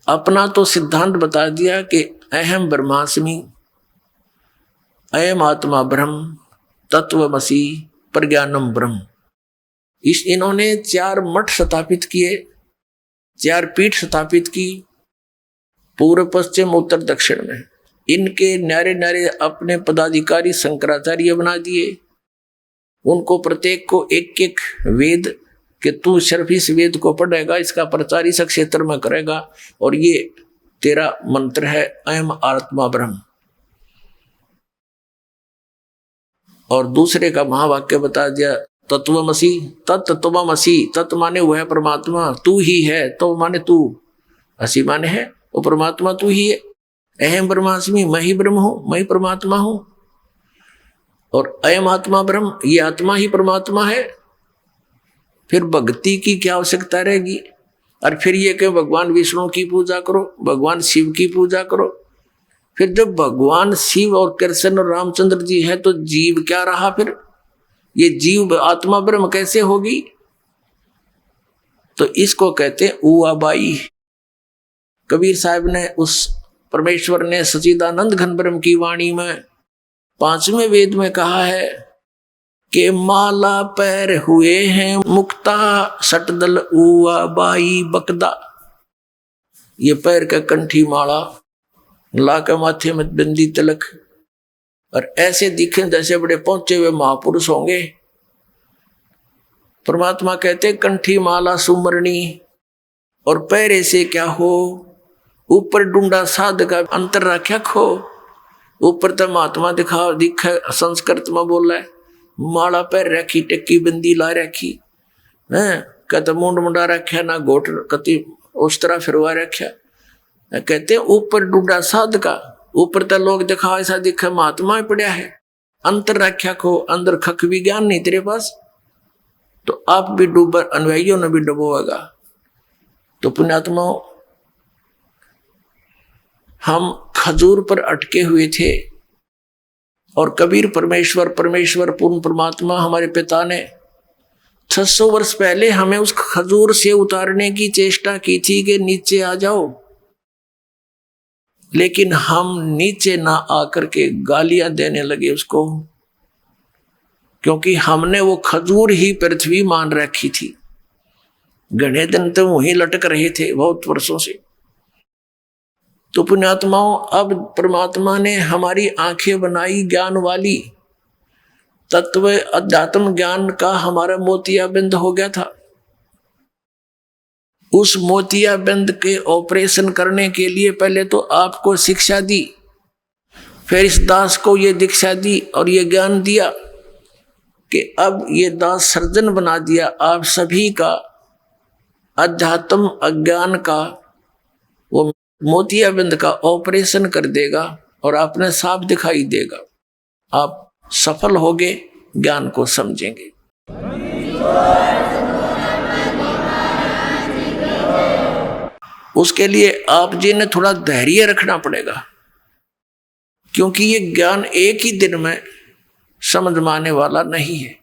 अपना तो सिद्धांत बता दिया कि अहम ब्रह्मास्मि, अयम आत्मा ब्रह्म, तत्वमसि, प्रज्ञानम ब्रह्म। इन्होंने 4 मठ स्थापित किए, 4 पीठ स्थापित की, पूर्व पश्चिम उत्तर दक्षिण में। इनके न्यारे न्यारे अपने पदाधिकारी शंकराचार्य बना दिए। उनको प्रत्येक को एक एक वेद कि तू सिर्फ इस वेद को पढ़ेगा, इसका प्रचार इस क्षेत्र में करेगा, और ये तेरा मंत्र है अयम आत्मा ब्रह्म। और दूसरे का महावाक्य बता दिया तत्वमसि, तत्त्वमसि। तत्व माने वो है परमात्मा, तू ही है, तो माने तू, असी माने है वो परमात्मा तू ही है। अहम ब्रह्मास्मि, मैं ही ब्रह्म हूं, मैं ही परमात्मा हूं। और अयम आत्मा ब्रह्म, ये आत्मा ही परमात्मा है। फिर भक्ति की क्या आवश्यकता रहेगी? और फिर ये कि भगवान विष्णु की पूजा करो, भगवान शिव की पूजा करो। फिर जब भगवान शिव और कृष्ण और रामचंद्र जी है तो जीव क्या रहा? फिर ये जीव आत्मा ब्रह्म कैसे होगी? तो इसको कहते हैं उआबाई। कबीर साहब ने, उस परमेश्वर ने सच्चिदानंद घन ब्रह्म की वाणी में 5वें वेद में कहा है कि माला पैर हुए हैं मुक्ता, सटदल उआबाई बकदा। ये पैर का कंठी माला, ला के माथे में बिंदी तिलक, और ऐसे दिखे जैसे बड़े पहुंचे हुए महापुरुष होंगे। परमात्मा कहते कंठी माला सुमरणी और पैरे से क्या हो, ऊपर डूंडा साध का अंतर रख्या खो। ऊपर तो महात्मा दिखा संस्कृत में बोला है, माला पैर रखी, टिक्की बिंदी ला रखी है, कहते मुंड मुंडा रखा ना गोट कति उस तरह फिरवा रखा। कहते ऊपर डूंडा साध का, ऊपर तो लोग दिखा ऐसा दिखा महात्मा ही पड़ा है, अंतर रख्या खो, अंदर खक भी ज्ञान नहीं तेरे पास, तो आप भी डूबर, अनुयायियों ने भी डुबोएगा। तो पुण्यात्माओं, हम खजूर पर अटके हुए थे और कबीर परमेश्वर पूर्ण परमात्मा हमारे पिता ने 600 वर्ष पहले हमें उस खजूर से उतारने की चेष्टा की थी कि नीचे आ जाओ, लेकिन हम नीचे ना आकर के गालियां देने लगे उसको, क्योंकि हमने वो खजूर ही पृथ्वी मान रखी थी। घने दिन तो वहीं लटक रहे थे बहुत वर्षों से। तो पुण्यात्माओं, अब परमात्मा ने हमारी आंखें बनाई ज्ञान वाली, तत्व अध्यात्म ज्ञान का हमारा मोतियाबिंद हो गया था। उस मोतियाबिंद के ऑपरेशन करने के लिए पहले तो आपको शिक्षा दी, फिर इस दास को ये दीक्षा दी और ये ज्ञान दिया कि अब ये दास सर्जन बना दिया आप सभी का अध्यात्म अज्ञान का, वो मोतियाबिंद का ऑपरेशन कर देगा और आपने साफ दिखाई देगा। आप सफल होगे, ज्ञान को समझेंगे। उसके लिए आप जी ने थोड़ा धैर्य रखना पड़ेगा, क्योंकि ये ज्ञान एक ही दिन में समझ में आने वाला नहीं है।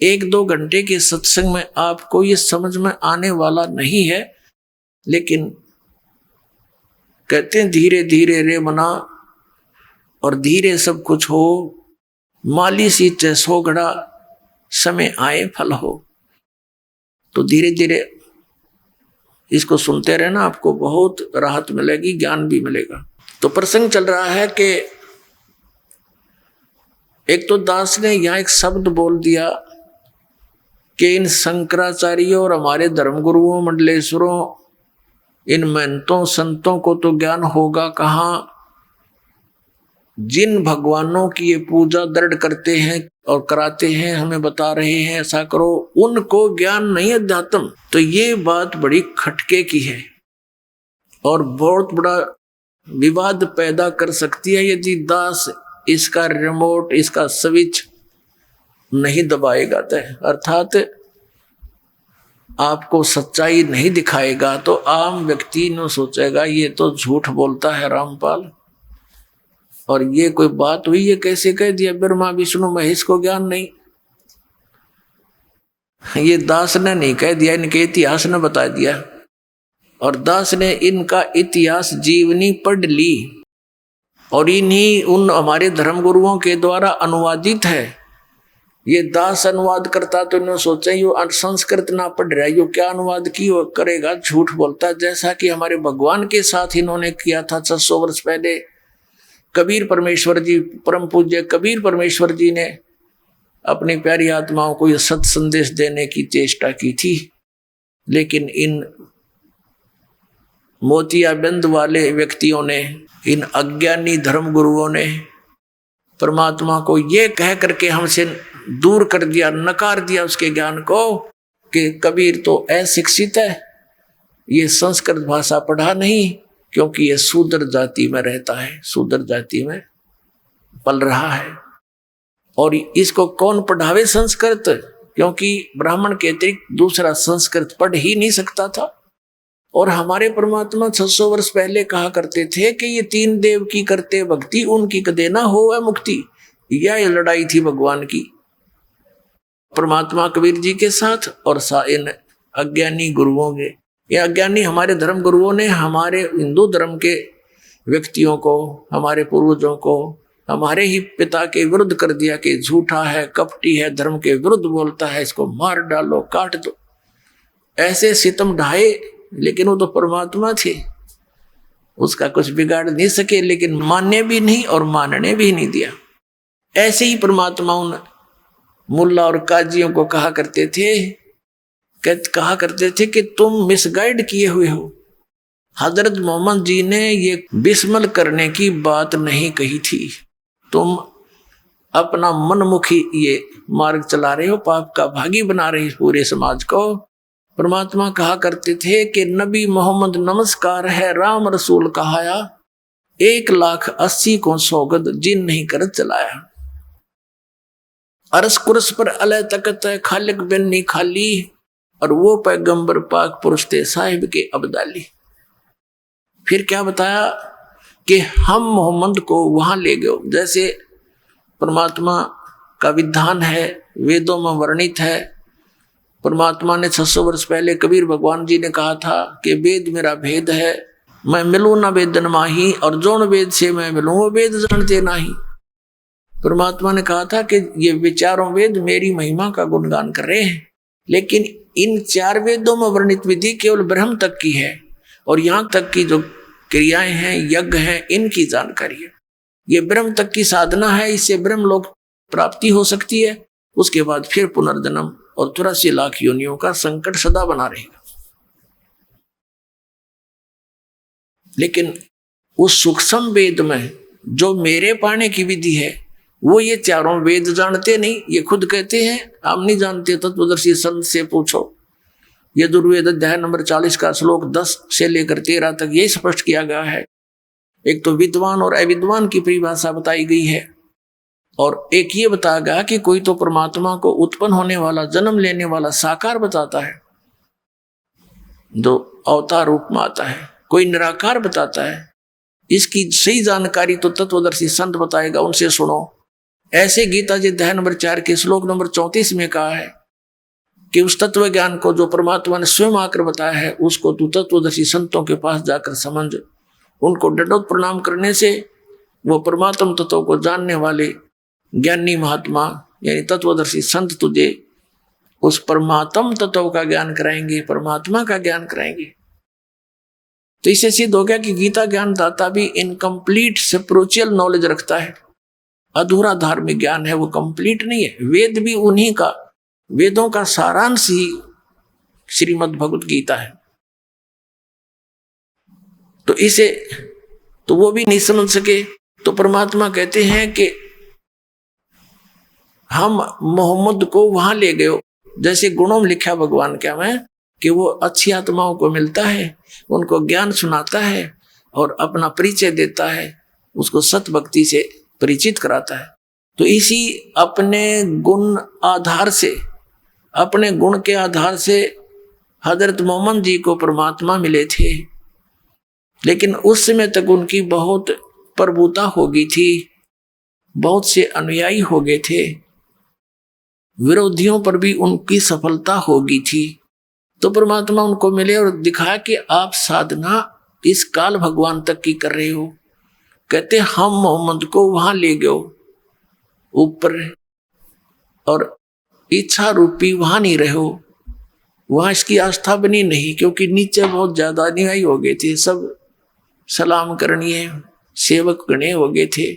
1-2 घंटे के सत्संग में आपको ये समझ में आने वाला नहीं है, लेकिन कहते हैं धीरे धीरे रे मना और धीरे सब कुछ हो, माली सींचे 100 घड़ा, समय आए फल हो। तो धीरे धीरे इसको सुनते रहना, आपको बहुत राहत मिलेगी, ज्ञान भी मिलेगा। तो प्रसंग चल रहा है कि एक तो दास ने यहाँ एक शब्द बोल दिया कि इन शंकराचार्यों और हमारे धर्मगुरुओं मंडलेश्वरों, इन महंतों संतों को तो ज्ञान होगा कहाँ, जिन भगवानों की ये पूजा दृढ़ करते हैं और कराते हैं, हमें बता रहे हैं ऐसा करो, उनको ज्ञान नहीं अध्यात्म। तो ये बात बड़ी खटके की है और बहुत बड़ा विवाद पैदा कर सकती है यदि दास इसका रिमोट, इसका स्विच नहीं दबाएगा, अर्थात आपको सच्चाई नहीं दिखाएगा, तो आम व्यक्ति न सोचेगा ये तो झूठ बोलता है रामपाल, और ये कोई बात हुई, ये कैसे कह दिया ब्रह्मा विष्णु महेश को ज्ञान नहीं। ये दास ने नहीं कह दिया, इनके इतिहास ने बता दिया, और दास ने इनका इतिहास जीवनी पढ़ ली और इन्हीं उन हमारे धर्मगुरुओं के द्वारा अनुवादित है। ये दास अनुवाद करता तो इन्होंने सोचा यो संस्कृत ना पढ़ रहा है, यो क्या अनुवाद की वो करेगा, झूठ बोलता, जैसा कि हमारे भगवान के साथ इन्होंने किया था 600 वर्ष पहले। कबीर परमेश्वर जी, परम पूज्य कबीर परमेश्वर जी ने अपनी प्यारी आत्माओं को यह सत संदेश देने की चेष्टा की थी, लेकिन इन मोतियाबिंद वाले व्यक्तियों ने, इन अज्ञानी धर्मगुरुओं ने परमात्मा को ये कह करके हमसे दूर कर दिया, नकार दिया उसके ज्ञान को कि कबीर तो अशिक्षित है, ये संस्कृत भाषा पढ़ा नहीं, क्योंकि ये शूद्र जाति में रहता है, शूद्र जाति में पल रहा है। और इसको कौन पढ़ावे संस्कृत, क्योंकि ब्राह्मण के अतिरिक्त दूसरा संस्कृत पढ़ ही नहीं सकता था। और हमारे परमात्मा 600 वर्ष पहले कहा करते थे कि ये 3 देव की करते भक्ति, उनकी कदे ना हो मुक्ति। यह लड़ाई थी भगवान की, परमात्मा कबीर जी के साथ और इन अज्ञानी गुरुओं के। ये अज्ञानी हमारे धर्म गुरुओं ने हमारे हिंदू धर्म के व्यक्तियों को, हमारे पूर्वजों को, हमारे ही पिता के विरुद्ध कर दिया कि झूठा है, कपटी है, धर्म के विरुद्ध बोलता है, इसको मार डालो, काट दो। ऐसे सितम ढाए, लेकिन वो तो परमात्मा थे, उसका कुछ बिगाड़ नहीं सके, लेकिन मानने भी नहीं और मानने भी नहीं दिया। ऐसे ही परमात्मा उन मुल्ला और काजियों को कहा करते थे कि तुम मिसगाइड किए हुए हो। हजरत मोहम्मद जी ने ये बिस्मल करने की बात नहीं कही थी, तुम अपना मनमुखी ये मार्ग चला रहे हो, पाप का भागी बना रहे हो पूरे समाज को। परमात्मा कहा करते थे कि नबी मोहम्मद नमस्कार है, राम रसूल कहाया, 1,80,000 को सौगद जिन नहीं कर चलाया। अरस कुरस पर अलह तकत है, खालिक बिन नहीं खाली, और वो पैगंबर पाक पुरुष थे साहिब के अब्दाली। फिर क्या बताया कि हम मोहम्मद को वहां ले गए जैसे परमात्मा का विधान है, वेदों में वर्णित है। परमात्मा ने 600 वर्ष पहले कबीर भगवान जी ने कहा था कि वेद मेरा भेद है, मैं मिलूं ना वेदन माही, और जोन वेद से मैं मिलूं वो वेद जानते नहीं। परमात्मा ने कहा था कि ये विचारों वेद मेरी महिमा का गुणगान कर रहे हैं, लेकिन इन 4 वेदों में वर्णित विधि केवल ब्रह्म तक की है, और यहां तक की जो क्रियाएं हैं, यज्ञ हैं, इनकी जानकारी है। ये ब्रह्म तक की साधना है, इससे ब्रह्म लोक प्राप्ति हो सकती है। उसके बाद फिर पुनर्जन्म और 83 लाख योनियों का संकट सदा बना रहेगा। लेकिन उस सूक्ष्म वेद में जो मेरे पाने की विधि है, वो ये 4 वेद जानते नहीं। ये खुद कहते हैं हम नहीं जानते, तत्वदर्शी संत से पूछो। यजुर्वेद अध्याय नंबर 40 का श्लोक 10 से लेकर 13 तक ये स्पष्ट किया गया है। एक तो विद्वान और अविद्वान की परिभाषा बताई गई है, और एक ये बताया गया कि कोई तो परमात्मा को उत्पन्न होने वाला, जन्म लेने वाला साकार बताता है जो अवतार रूप में आता है, कोई निराकार बताता है। इसकी सही जानकारी तो तत्वदर्शी संत बताएगा, उनसे सुनो। ऐसे गीता जी अध्याय नंबर 4 के श्लोक नंबर 34 में कहा है कि उस तत्व ज्ञान को जो परमात्मा ने स्वयं आकर बताया है, उसको तू तत्वदर्शी संतों के पास जाकर समझ। उनको डंडोत प्रणाम करने से वो परमात्म तत्व को जानने वाले ज्ञानी महात्मा यानी तत्वदर्शी संत तुझे उस परमात्म तत्व का ज्ञान कराएंगे, परमात्मा का ज्ञान कराएंगे। तो इससे सिद्ध हो गया कि गीता ज्ञान दाता भी इनकम्प्लीट स्पिरिचुअल नॉलेज रखता है, अधूरा धार्मिक ज्ञान है, वो कंप्लीट नहीं है। वेद भी उन्हीं का, वेदों का सारांश ही श्रीमद् भगवत गीता है। तो इसे तो वो भी नहीं समझ सके। तो परमात्मा कहते हैं कि हम मोहम्मद को वहां ले गए, जैसे गुणों में लिखा भगवान क्या में कि वो अच्छी आत्माओं को मिलता है, उनको ज्ञान सुनाता है और अपना परिचय देता है, उसको सत भक्ति से परिचित कराता है। तो इसी अपने गुण आधार से, अपने गुण के आधार से हजरत मोहम्मद जी को परमात्मा मिले थे, लेकिन उस समय तक उनकी बहुत प्रभुता हो गई थी, बहुत से अनुयायी हो गए थे, विरोधियों पर भी उनकी सफलता हो गई थी। तो परमात्मा उनको मिले और दिखाया कि आप साधना इस काल भगवान तक की कर रहे हो। कहते हम मोहम्मद को वहां ले गए ऊपर, और इच्छा रूपी वहां नहीं रहे हो, वहां इसकी आस्था बनी नहीं, क्योंकि नीचे बहुत ज्यादा अनुयायी हो गए थे, सब सलाम करणीय सेवक गणे हो गए थे।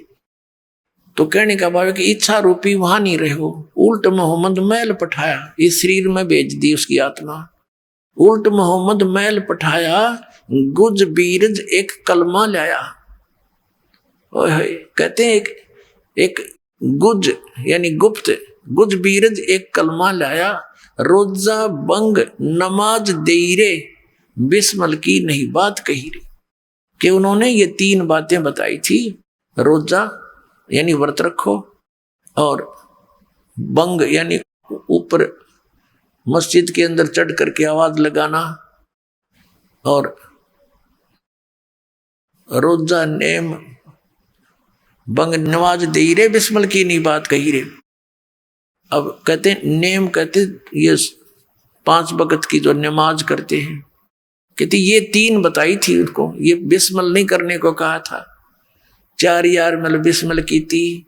तो कहने का भाव है कि इच्छा रूपी वहां नहीं रहे हो, उल्ट मोहम्मद मैल पठाया, इस शरीर में भेज दी उसकी आत्मा। उल्ट मोहम्मद मैल पठाया, गुज बीरज एक कलमा लाया। कहते हैं एक गुज यानी गुप्त, गुज बीरज एक कलमा लाया, रोजा बंग नमाज देरे, बिस्मल की नहीं बात कही रे। कि उन्होंने ये 3 बातें बताई थी, रोजा यानी व्रत रखो, और बंग यानी ऊपर मस्जिद के अंदर चढ़ करके आवाज लगाना, और रोजा नेम बंग नमाज दे रे, बिस्मल की नहीं बात कही रे। अब कहते नेम, कहते ये 5 वक्त की जो नमाज करते हैं, कहते ये 3 बताई थी उनको, ये बिस्मल नहीं करने को कहा था। 4 यार मतलब बिस्मल की थी,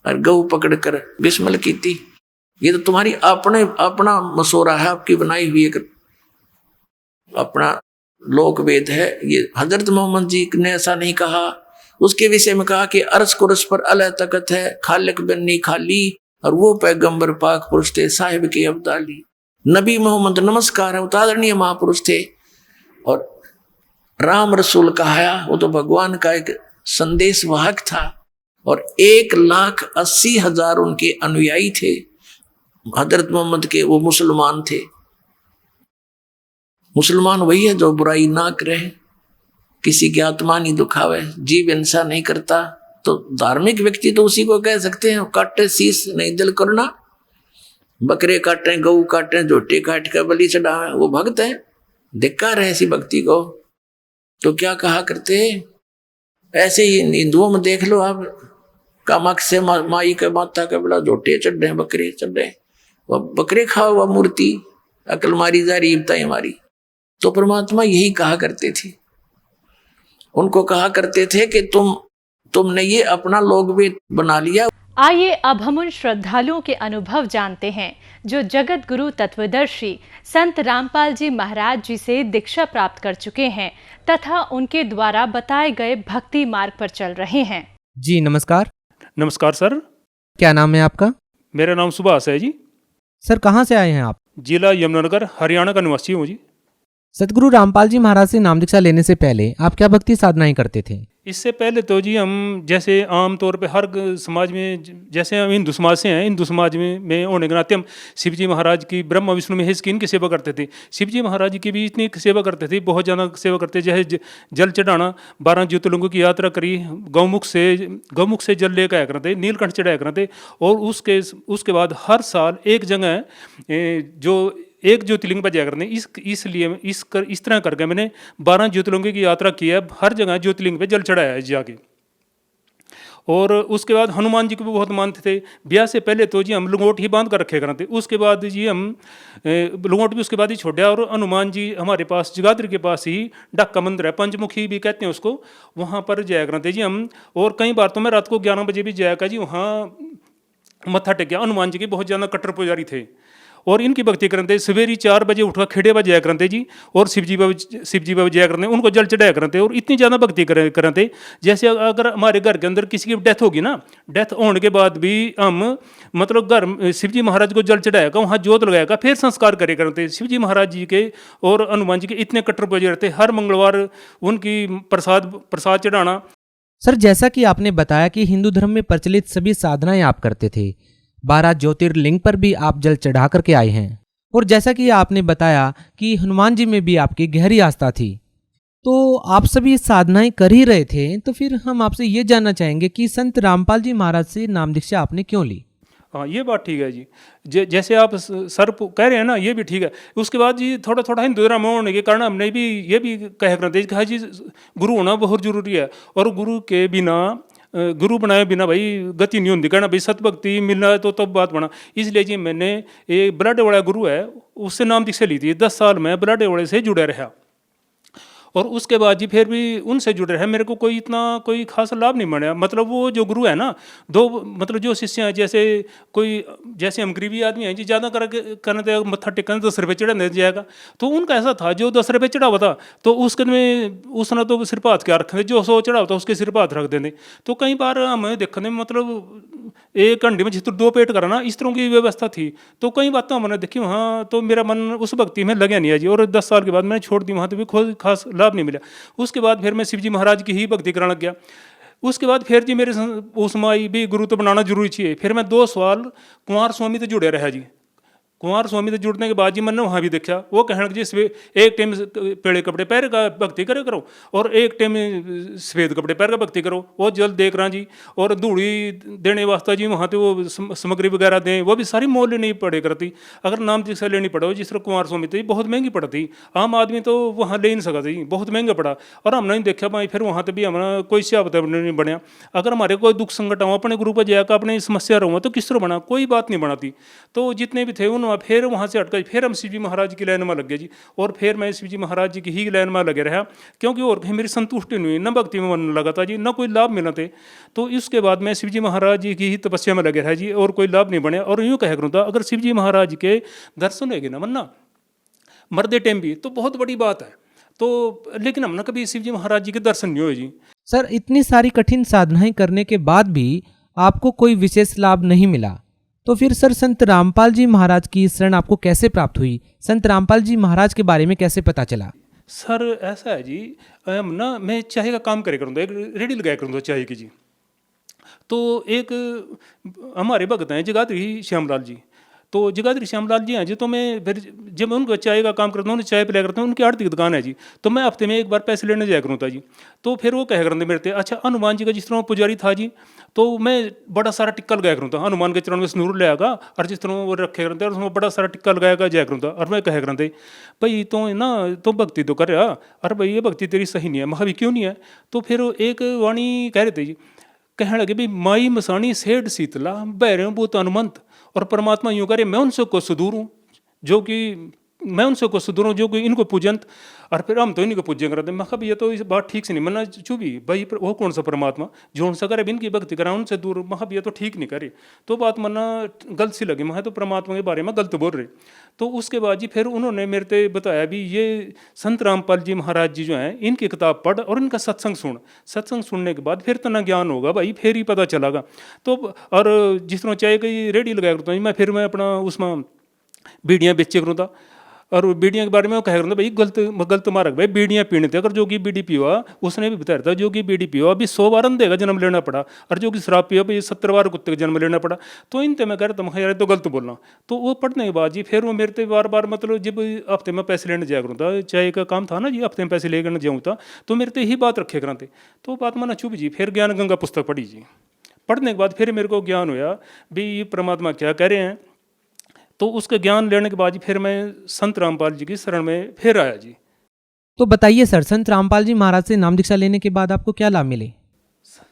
और गऊ पकड़ कर बिस्मल की थी। ये तो तुम्हारी अपना मशोरा है, आपकी बनाई हुई एक अपना लोक वेद है। ये हजरत मोहम्मद जी ने ऐसा नहीं कहा। उसके विषय में कहा कि अर्श कुर्स पर अल्लाह तकत है, खालिक बन्नी खाली, और वो पैगंबर पाक पुरुष थे साहिब के अब्दाली। नबी मोहम्मद नमस्कार है, उतारणीय महापुरुष थे। और राम रसूल कहा, वो तो भगवान का एक संदेश वाहक था। और 1,80,000 उनके अनुयायी थे हजरत मोहम्मद के। वो मुसलमान थे। मुसलमान वही है जो बुराई ना करे, किसी की आत्मा नहीं दुखावे, जीव हिंसा नहीं करता। तो धार्मिक व्यक्ति तो उसी को कह सकते हैं। काटे शीश नहीं दिल करना, बकरे काटे, गऊ काटे, झोटे काट कर बलि चढ़ावे, वो भक्त है। धिक्कार है ऐसी भक्ति को। तो क्या कहा करते, ऐसे ही हिंदुओं में देख लो आप, कामाख्या माई के माता के बड़ा झोटे चढ़ रहे, बकरे चढ़ रहे, वह बकरे खाओ, वह मूर्ति अकल मारी जा रही, बताई हमारी। तो परमात्मा यही कहा करते थे, उनको कहा करते थे कि तुमने ये अपना लोग भी बना लिया। आइए अब हम उन श्रद्धालुओं के अनुभव जानते हैं जो जगत गुरु तत्वदर्शी संत रामपाल जी महाराज जी से दीक्षा प्राप्त कर चुके हैं तथा उनके द्वारा बताए गए भक्ति मार्ग पर चल रहे हैं। जी नमस्कार। नमस्कार सर। क्या नाम है आपका? मेरा नाम सुभाष है जी। सर कहाँ से आए हैं आप? जिला यमुनानगर, हरियाणा का निवासी हूँ जी। सतगुरु रामपाल जी महाराज से नाम दीक्षा लेने से पहले आप क्या भक्ति साधनाएं करते थे? इससे पहले तो जी हम जैसे आम तौर पे हर समाज में, जैसे हम हिंदू समाज से हैं, हिंदू समाज में होने के नाते हम शिव जी महाराज की, ब्रह्मा विष्णु महेश की, इनकी सेवा करते थे। शिव जी महाराज की भी इतनी सेवा करते थे, बहुत ज़्यादा सेवा करते। जैसे जल चढ़ाना, 12 ज्योतिर्लिंगों की यात्रा करी, गौमुख से जल लेकर आया करते, नीलकंठ चढ़ाया करते। और उसके बाद हर साल एक जगह जो एक ज्योतिर्लिंग पर जाया करते। इसलिए इस तरह करके मैंने 12 ज्योतिर्लिंगों की यात्रा की है। हर जगह ज्योतिर्लिंग पे जल चढ़ाया है जाके। और उसके बाद हनुमान जी को भी बहुत मानते थे। ब्याह से पहले तो जी हम लंगोट ही बांध कर रखे करते। उसके बाद जी हम लंगोट भी उसके बाद ही छोड़ा। और हनुमान जी हमारे पास जगाधरी के पास ही डाका मंदिर है, पंचमुखी भी कहते हैं उसको, वहाँ पर जाया करते जी हम। और कई बार तो मैं रात को 11 बजे भी जाया जी, वहाँ मत्था टेकिया। हनुमान जी के बहुत ज़्यादा कट्टर पुजारी थे और इनकी भक्ति करते। सवेरे 4 बजे उठकर खेड़े पर जाया करते जी, और शिव जी बाबा जाया करते, उनको जल चढ़ाया करते। और इतनी ज़्यादा भक्ति करते, जैसे अगर हमारे घर के अंदर किसी की डेथ होगी ना, डेथ होने के बाद भी हम मतलब घर शिव जी महाराज को जल चढ़ाएगा, वहाँ जोत लगाएगा, फिर संस्कार करे करते। शिव जी महाराज जी के और हनुमान जी के इतने कट्टर पुजारी रहते। हर मंगलवार उनकी प्रसाद चढ़ाना। सर जैसा कि आपने बताया कि हिंदू धर्म में प्रचलित सभी साधनाएं आप करते थे, 12 ज्योतिर्लिंग पर भी आप जल चढ़ा करके आए हैं, और जैसा कि आपने बताया कि हनुमान जी में भी आपकी गहरी आस्था थी, तो आप सभी साधनाएं कर ही रहे थे। तो फिर हम आपसे ये जानना चाहेंगे कि संत रामपाल जी महाराज से नाम दीक्षा आपने क्यों ली? हाँ, ये बात ठीक है जी। जैसे आप सर कह रहे हैं ना, ये भी ठीक है। उसके बाद जी थोड़ा थोड़ा हिंदू धर्म होने के कारण हमने भी ये भी कह करते कहा जी गुरु होना बहुत जरूरी है, और गुरु के बिना, गुरु बनाए बिना भाई गति नहीं होती। कहना भाई सतभक्ति मिलना है तो तब बात बना। इसलिए जी मैंने एक बलाडे वाला गुरु है, उससे नाम दीक्षा ली थी। 10 साल में बलाडे वाले से जुड़े रहा, और उसके बाद जी फिर भी उनसे जुड़े रहे। मेरे को कोई खास लाभ नहीं मिला। मतलब वो जो गुरु है ना, मतलब जो शिष्य हैं, जैसे हम गरीबी आदमी हैं जी, ज़्यादा करने मत्था टेकने 10 रुपये चढ़ाने जाएगा। तो उनका ऐसा था, जो 10 रुपये चढ़ा हुआ था तो उसके में उसने तो सिर पर हाथ क्या रखे थे, जो 100 चढ़ा हुआ था उसके सिर पर हाथ रख देने। तो कई बार हमें देखने में मतलब 1 घंटे में जितना 2 पेट कराना, इस तरह की व्यवस्था थी। तो कई बातें हमने देखी वहाँ, तो मेरा मन उस भक्ति में लगा नहीं है जी। और 10 साल के बाद मैंने छोड़ दी, वहाँ तो भी कोई खास लाभ नहीं मिला। उसके बाद फिर मैं शिव जी महाराज की ही भक्ति कराने लग गया। उसके बाद फिर जी मेरे उसमें भी गुरु तो बनाना जरूरी चाहिए। फिर मैं 2 साल कुमार स्वामी से जुड़े रहा जी। कुमार स्वामी से जुड़ने के बाद जी मैंने वहाँ भी देखा, वो कहने लगे जी एक टाइम पेड़े कपड़े पहन का भक्ति करे करो, और एक टाइम सफ़ेद कपड़े पहन का भक्ति करो। वो जल देख रहा जी, और धूड़ी देने वास्ते जी वहाँ तो वो सामग्री वगैरह दें, वो भी सारी मोल नहीं पड़े करती। अगर नाम दीक्षा लेनी पड़ो जिस तरह कुमार स्वामी थी, बहुत महंगी पड़ती। आम आदमी तो वहाँ ले नहीं सकता जी, बहुत महंगा पड़ा। और हमने नहीं देखा भाई, फिर वहाँ तो भी हमारा कोई सियावत नहीं बनया। अगर हमारे कोई दुख संकट हो, अपने गुरु पर जाकर अपनी समस्या रहूँ तो किस तरह बना, कोई बात नहीं बनाती। तो जितने भी थे उन फिर वहाँ से हटकर फिर हम शिव जी महाराज की लाइन में लग गए जी। और फिर मैं शिव जी महाराज जी की ही लाइन में लगे रहा, क्योंकि और कहीं मेरी संतुष्टि नहीं हुई, न भक्ति में मन लगा था जी, न कोई लाभ मिला थे। तो इसके बाद मैं शिव जी महाराज जी की ही तपस्या में लगे रहा जी, और कोई लाभ नहीं बने। और यूँ कह करूँ था, अगर शिव जी महाराज के दर्शन होगी ना मरना मरदे टाइम भी, तो बहुत बड़ी बात है। तो लेकिन हमने कभी शिव जी महाराज जी के दर्शन नहीं हुए जी। सर, इतनी सारी कठिन साधनाएं करने के बाद भी आपको कोई विशेष लाभ नहीं मिला, तो फिर सर संत रामपाल जी महाराज की शरण आपको कैसे प्राप्त हुई? संत रामपाल जी महाराज के बारे में कैसे पता चला? सर ऐसा है जी, हम ना मैं चाय का काम करे करूँगा, एक रेडी लगाया करूँगा चाय की जी। तो एक हमारे भगत हैं जगाधरी श्यामलाल जी, तो जगाधरी श्यामलाल जी हैं जी, तो मैं फिर जब मैं उनको चाय का काम करता हूँ, चाय पिलाया करता हूँ, उनकी आड़ती की दुकान है जी, तो मैं हफ्ते में एक बार पैसे लेने जाया करूँ था जी। तो फिर वो कह करते मेरे थे, अच्छा हनुमान जी का जिस तरह वो पुजारी था जी, तो मैं बड़ा सारा टिक्का लगाया करूँ था, हनुमान के चरण में स्नूर ले आगा और जिस तरह वो रखे करते और उसमें बड़ा सारा टिक्का लगाया जाया करूँ था। और मैं कह करते भाई तो ना तो भक्ति तो कर रहा, अरे भाई ये भक्ति तेरी सही नहीं है। मैं भी क्यों नहीं है? तो फिर एक वाणी कह रहे थे जी, कहने लगे भी माई मसानी सेठ शीतला बहरे भूत हनुमंत, और परमात्मा यूँ करे मैं उनसे को सुदूर हूँ जो कि मैं उनसे को सुदूर हूँ जो कि इनको पूजंत, और फिर हम तो इन्हीं को पूजन करते। मैं कहा ये तो इस बात ठीक से नहीं, मना चुभी भाई वो कौन सा परमात्मा जो उनसे करे इनकी भक्ति करा उनसे दूर, मैं ये तो ठीक नहीं करे। तो बात मना गलत सी लगी, मैं तो परमात्मा के बारे में गलत बोल रहे। तो उसके बाद जी फिर उन्होंने मेरे से बताया भी ये संत रामपाल जी महाराज जी जो हैं इनकी किताब पढ़ और इनका सत्संग सुन, सत्संग सुनने के बाद फिर तना ज्ञान होगा भाई, फिर ही पता चलेगा। तो और जिस तरह चाय की रेडी लगाया करता हूँ मैं, फिर मैं अपना उसमें बीड़ियाँ बेचे करूँ था, और बीड़ियाँ के बारे में वो कह रहा था भाई गलत मार्ग भाई बीड़ियाँ पीने थे। अगर जो कि बीड़ी पिवा उसने भी बताया था जो कि बीड़ी पिवा अभी 100 बार अंधे का जन्म लेना पड़ा, और जो कि शराब पिया भाई 70 बार कुत्ते का जन्म लेना पड़ा। तो इनते मैं कह रहा था यार तो गलत बोलना। तो वो पढ़ने के बाद जी फिर वो मेरे से बार बार मतलब जब हफ्ते में पैसे लेने जाया करूँ था, चाय का काम था ना जी, हफ्ते में पैसे लेकर जाऊँ था, तो मेरे से ही बात रखे कराते। तो बात माना चुप जी, फिर ज्ञान गंगा पुस्तक पढ़ी जी। पढ़ने के बाद फिर मेरे को ज्ञान हुआ भी ये परमात्मा क्या कह रहे हैं। तो उसके ज्ञान लेने के बाद फिर मैं संत रामपाल जी की शरण में फिर आया जी। तो बताइए सर, संत रामपाल जी महाराज से नाम दीक्षा लेने के बाद आपको क्या लाभ मिले?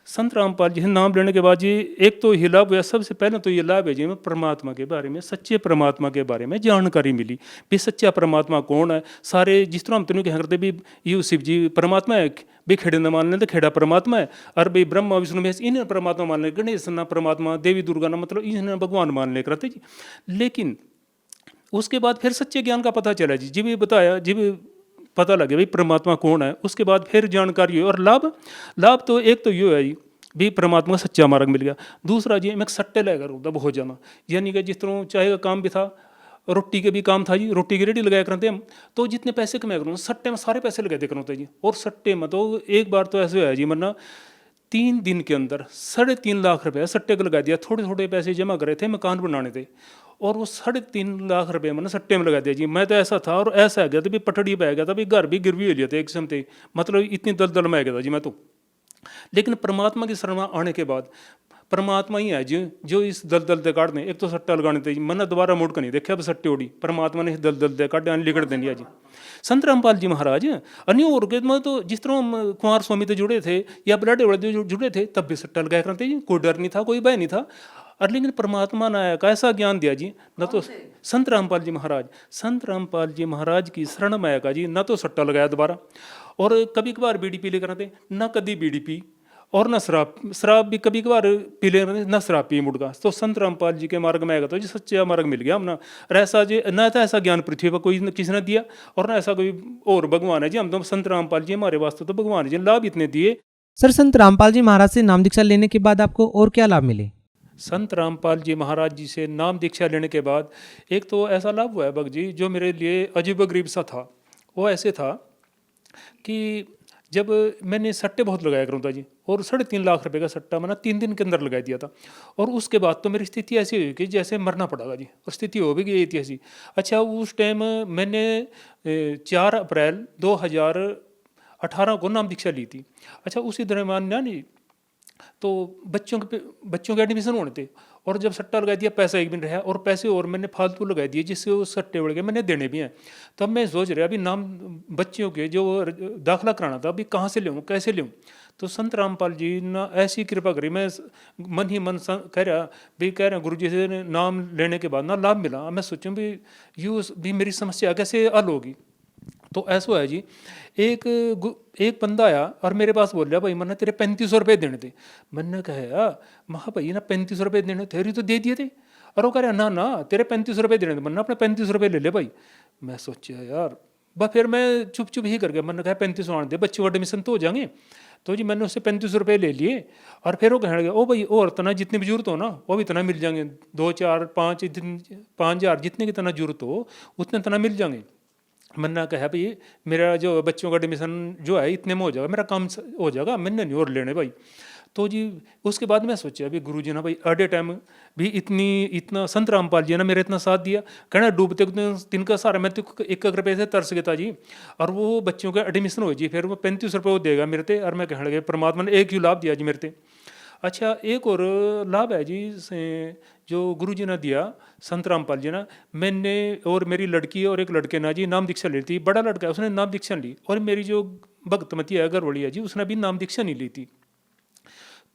संत रामपाल जी से नाम लेने के बाद जी एक तो ये लाभ हुआ, सबसे पहले तो ये लाभ है जी मैं परमात्मा के बारे में, सच्चे परमात्मा के बारे में जानकारी मिली भी सच्चा परमात्मा कौन है। सारे जिस तरह हम तेन कह करते भी यू शिव जी परमात्मा है, भी खेड़े न मान लेते खेड़ा परमात्मा है, और भाई ब्रह्मा विष्णु महेश इन्हें परमात्मा मान ले, गणेश ना परमात्मा, देवी दुर्गा ना मतलब इन्हें भगवान मान ले करते जी। लेकिन उसके बाद फिर सच्चे ज्ञान का पता चला जी, जब ये बताया जब पता लगे भाई परमात्मा कौन है, उसके बाद फिर जानकारी हुई। और लाभ तो एक तो ये है जी भी परमात्मा का सच्चा मार्ग मिल गया। दूसरा जी मैं सट्टे लेकर होता बहुत ज़्यादा, यानी कि जिस तरह चाय का काम भी था, रोटी के भी काम था जी, रोटी की रेडी लगाया करते हम, तो जितने पैसे कमाया करूँ सट्टे में सारे पैसे लगा दे करूँ जी। और सट्टे में तो एक बार तो ऐसे हुआ जी मरना 3 दिन के अंदर 3.5 लाख रुपये सट्टे को लगा दिया। थोड़े थोड़े पैसे जमा करे थे मकान बनाने थे, और वो 3.5 लाख रुपये मैंने सट्टे में लगा दिया जी। मैं तो ऐसा था और ऐसा आ गया था भी पटड़ी पे आ गया था, भी घर भी गिरवी हो लिया था एक किस्म से, मतलब इतनी दलदल में आ गया था जी मैं तो। लेकिन परमात्मा की शरण में आने के बाद परमात्मा ही है जी जो इस दलदल दे काटने। एक तो सट्टा लगाने थे जी, मैंने दोबारा मुड़ कर नहीं देखा अब सट्टे उड़ी, परमात्मा ने इस दलदल दे काटे लिकड़ दे दिया जी। संत रामपाल जी महाराज अन्य और के में तो जिस तरह हम कुमार स्वामी तो जुड़े थे या बलाडे वाले जुड़े थे तब भी सट्टा लगाया करते जी, कोई डर नहीं था कोई भय नहीं था। और लेकिन परमात्मा ने आया कैसा ज्ञान दिया जी, न तो संत रामपाल जी महाराज, संत रामपाल जी महाराज की शरण में आया जी, न तो सट्टा लगाया दोबारा, और कभी कभार बीड़ी पी ले करते न कभी बीड़ी पी, और न शराब भी कभी कभार पी ले न शराब पी मुड़गा। तो संत रामपाल जी के मार्ग में आएगा तो जी सच्चा मार्ग मिल गया हमना। और ऐसा जी न तो ऐसा ज्ञान पृथ्वी पर कोई किसी ने दिया, और न ऐसा कोई और भगवान है जी, हम तो संत रामपाल जी हमारे वास्ते तो भगवान जी लाभ इतने दिए। सर, संत रामपाल जी महाराज से नाम दीक्षा लेने के बाद आपको और क्या लाभ मिले? संत रामपाल जी महाराज जी से नाम दीक्षा लेने के बाद एक तो ऐसा लाभ हुआ है भक्त जी जो मेरे लिए अजीब गरीब सा था। वो ऐसे था कि जब मैंने सट्टे बहुत लगाया करूँ था जी, और 3.5 लाख रुपए का सट्टा मैंने 3 दिन के अंदर लगा दिया था, और उसके बाद तो मेरी स्थिति ऐसी हुई कि जैसे मरना पड़ेगा जी, और स्थिति हो भी गई थी ऐसी। अच्छा उस टाइम मैंने 4 अप्रैल 2018 को नाम दीक्षा ली थी। अच्छा उसी दरम्यान ना नहीं तो बच्चों के एडमिशन होने थे, और जब सट्टा लगा दिया पैसा एक भी नहीं रहा, और पैसे और मैंने फालतू लगा दिए जिससे वो सट्टे उड़ गए, मैंने देने भी हैं। तब मैं सोच रहा अभी नाम बच्चियों के जो दाखिला कराना था अभी कहाँ से लूँ कैसे लूँ। तो संत रामपाल जी ने ऐसी कृपा करी, मैं मन ही मन कह रहा गुरु जी से नाम लेने के बाद ना लाभ मिला। मैं सोचूं भी यूँ भी मेरी समस्या कैसे हल होगी। तो ऐसा है जी एक बंदा आया और मेरे पास बोल रहा भाई मैंने तेरे 3500 रुपये देने थे। मैंने कहा महा भाई ना 3500 रुपये देने तेरी तो दे दिए थे। और वो कह रहा ना तेरे 3500 रुपये देने थे। मैंने अपने 3500 रुपये ले ले भाई। मैं सोचा यार बस फिर मैं चुप चुप ही कर गया। मैंने कहा 3500 आने दे, बच्चों का एडमिशन तो हो जाएंगे। तो जी मैंने उससे 3500 रुपये ले लिए। और फिर वो कहने लगे, ओ भाई और इतना जितनी भी जरूरत हो ना वो भी इतना मिल जाएंगे, 2 4 5 5,000 जितने की इतना जरूरत हो उतने इतना मिल जाएंगे। मैंने कहा भाई मेरा जो बच्चों का एडमिशन जो है इतने में हो जाएगा, मेरा काम हो जाएगा, मैंने नहीं और लेने भाई। तो जी उसके बाद मैं सोचा अभी गुरु जी ने भाई एट ए टाइम भी इतना संत रामपाल जी ने मेरा इतना साथ दिया। कहना डूबते दिन का सारा मैं तो 1 रुपये से तरस गया था जी। और वो बच्चों का एडमिशन हो जी, फिर वो 35 रुपये वो देगा मेरे ते। और मैं कहने लगे परमात्मा ने एक ही लाभ दिया जी मेरे ते। अच्छा एक और लाभ है जी जो गुरु जी ने दिया संत रामपाल जी ने। मैंने और मेरी लड़की और एक लड़के ने जी नाम दीक्षा ली थी। बड़ा लड़का है उसने नाम दीक्षा ली, और मेरी जो भक्तमती है घरवाली है जी उसने भी नाम दीक्षा नहीं ली थी।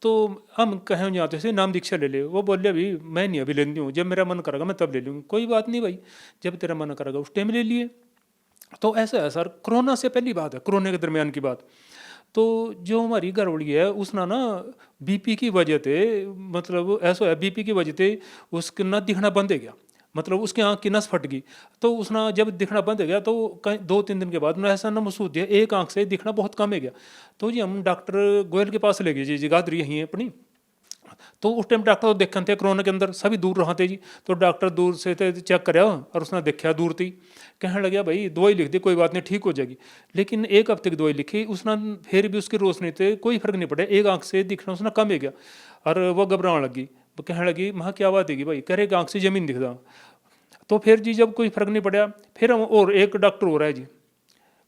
तो हम कहें जाते से नाम दीक्षा ले ले, वो बोले अभी मैं नहीं अभी लेती हूँ, जब मेरा मन करेगा मैं तब ले लूँगी। कोई बात नहीं भाई, जब तेरा मन करेगा उस टाइम ले लिए। तो ऐसा है सर, कोरोना से पहली बात है, कोरोना के दरमियान की बात। तो जो हमारी घरवाली है उसना ना बीपी की वजह से, मतलब ऐसा है बीपी की वजह से उसका ना दिखना बंद हो गया, मतलब उसकी आँख की नस फट गई। तो उसना जब दिखना बंद हो गया तो कहीं 2-3 दिन के बाद ना ऐसा ना महसूस दिया, एक आँख से दिखना बहुत कम हो गया। तो जी हम डॉक्टर गोयल के पास ले गए जी, जगाधरी यहीं है अपनी। तो उस टाइम डॉक्टर तो देखन थे कोरोना के अंदर सभी दूर रहते जी। तो डॉक्टर दूर से चेक कराया और उसने देखा दूर थी, कहने लगे भाई दवाई लिख दी, कोई बात नहीं ठीक हो जाएगी। लेकिन 1 हफ्ते की दवाई लिखी उसने, फिर भी उसकी रोशनी से कोई फर्क नहीं पड़ा, एक आँख से दिखना उसने कम हो गया। और वो घबराने लगी, वो कहने लगी महा क्या बात है भाई, कह रहे आँख से जमीन दिखता। तो फिर जी जब कोई फर्क नहीं पड़ा, फिर हम और एक डॉक्टर हो रहा है जी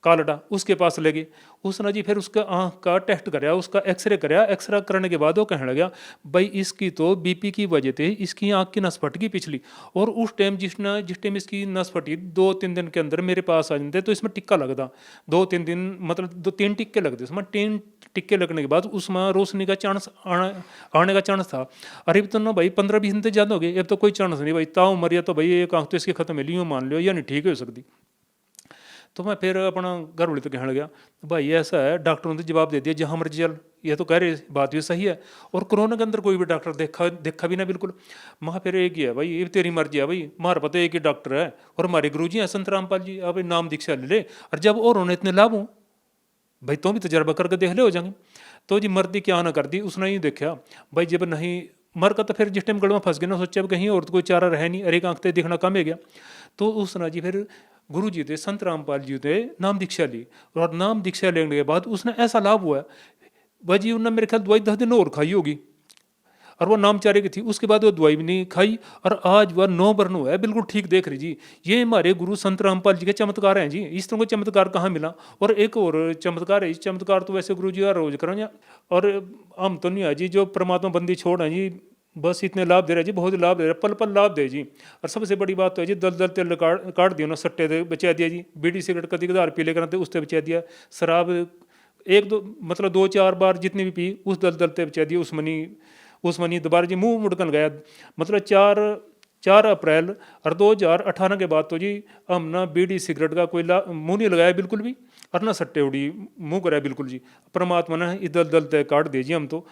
कालड़ा, उसके पास ले गए। उसने जी फिर उसका आँख का टेस्ट कराया, उसका एक्सरे कराया। एक्सरे करने के बाद वो कहने लगा भाई इसकी तो बीपी की वजह से इसकी आँख की नस फट गई पिछली। और उस टाइम जिस टाइम इसकी नस फटी 2-3 दिन के अंदर मेरे पास आ जाते तो इसमें टिक्का लगता। 2-3 दिन मतलब 2-3 टिक्के लगते उसमें। 3 टिक्के लगने के बाद उसमें रोशनी का चांस आने का चांस था। अरे तो ना भाई 15-20 दिन तो ज़्यादा हो गए, अब तो कोई चांस नहीं भाई, ताउम्र या तो भाई एक आँख तो इसकी खत्म है लियो मान लो, या नहीं ठीक हो सकती। तो मैं फिर अपना घर वाले तो कहने लगा भाई ऐसा है, डॉक्टरों ने जवाब दे दिया जहाँ मर्जी चल, ये तो कह रहे बात भी सही है। और कोरोना के अंदर कोई भी डॉक्टर देखा भी ना बिल्कुल। वहाँ फिर एक ही है भाई, ये तेरी मर्जी है भाई, हमारा पता एक ही डॉक्टर है और हमारे गुरु जी हैं संत रामपाल जी, अब नाम दीक्षा ले ले। और जब और उन्हें इतने लाभ हो भाई तो भी तजर्बा करके देख ले हो जाएंगे। तो जी मर्दी क्या ना कर दी, उसने ही देखा भाई जब नहीं मर का तो फिर जिस टाइम गड़ में फंस गया ना, सोचा कहीं और तो कोई चारा रहे नहीं, अरे एक आँख दिखना कम हो गया। तो उसने जी फिर गुरु जी थे संत रामपाल जी थे नाम दीक्षा ली। और नाम दीक्षा लेने के बाद उसने ऐसा लाभ हुआ भाई जी, उन्होंने मेरे ख्याल दवाई 10 दिन और खाई होगी और वो नामचारे की थी। उसके बाद वो दवाई भी नहीं खाई और आज वह 9 बरन हुआ है, बिल्कुल ठीक देख रही जी। ये हमारे गुरु संत रामपाल जी के चमत्कार हैं जी, इस तरह का चमत्कार कहाँ मिला। और एक और चमत्कार है, इस चमत्कार तो वैसे गुरु जी का रोज करें और हम तो नहीं है जी, जो परमात्मा बंदी छोड़ है जी, बस इतने लाभ दे रहे जी, बहुत लाभ दे रहे, पल पल लाभ दे जी। और सबसे बड़ी बात तो है जी दल तेल काट दिया ना, सट्टे दे बचा दिया जी, बीड़ी सिगरेट कभी कदार पी ले करते उससे बचा दिया, शराब 1-2 मतलब 2-4 बार जितनी भी पी उस दल ते बचा दिया, उस मनी दोबारा जी मुंह मुड़कन गया। मतलब 4 अप्रैल और 2018 के बाद तो जी हम ना बीड़ी सिगरेट का कोई मुंह नहीं लगाया बिल्कुल भी, और ना सट्टे उड़ी मुंह कराया बिल्कुल जी। परमात्मा ने इधर दल तय काट दे जी हम तो।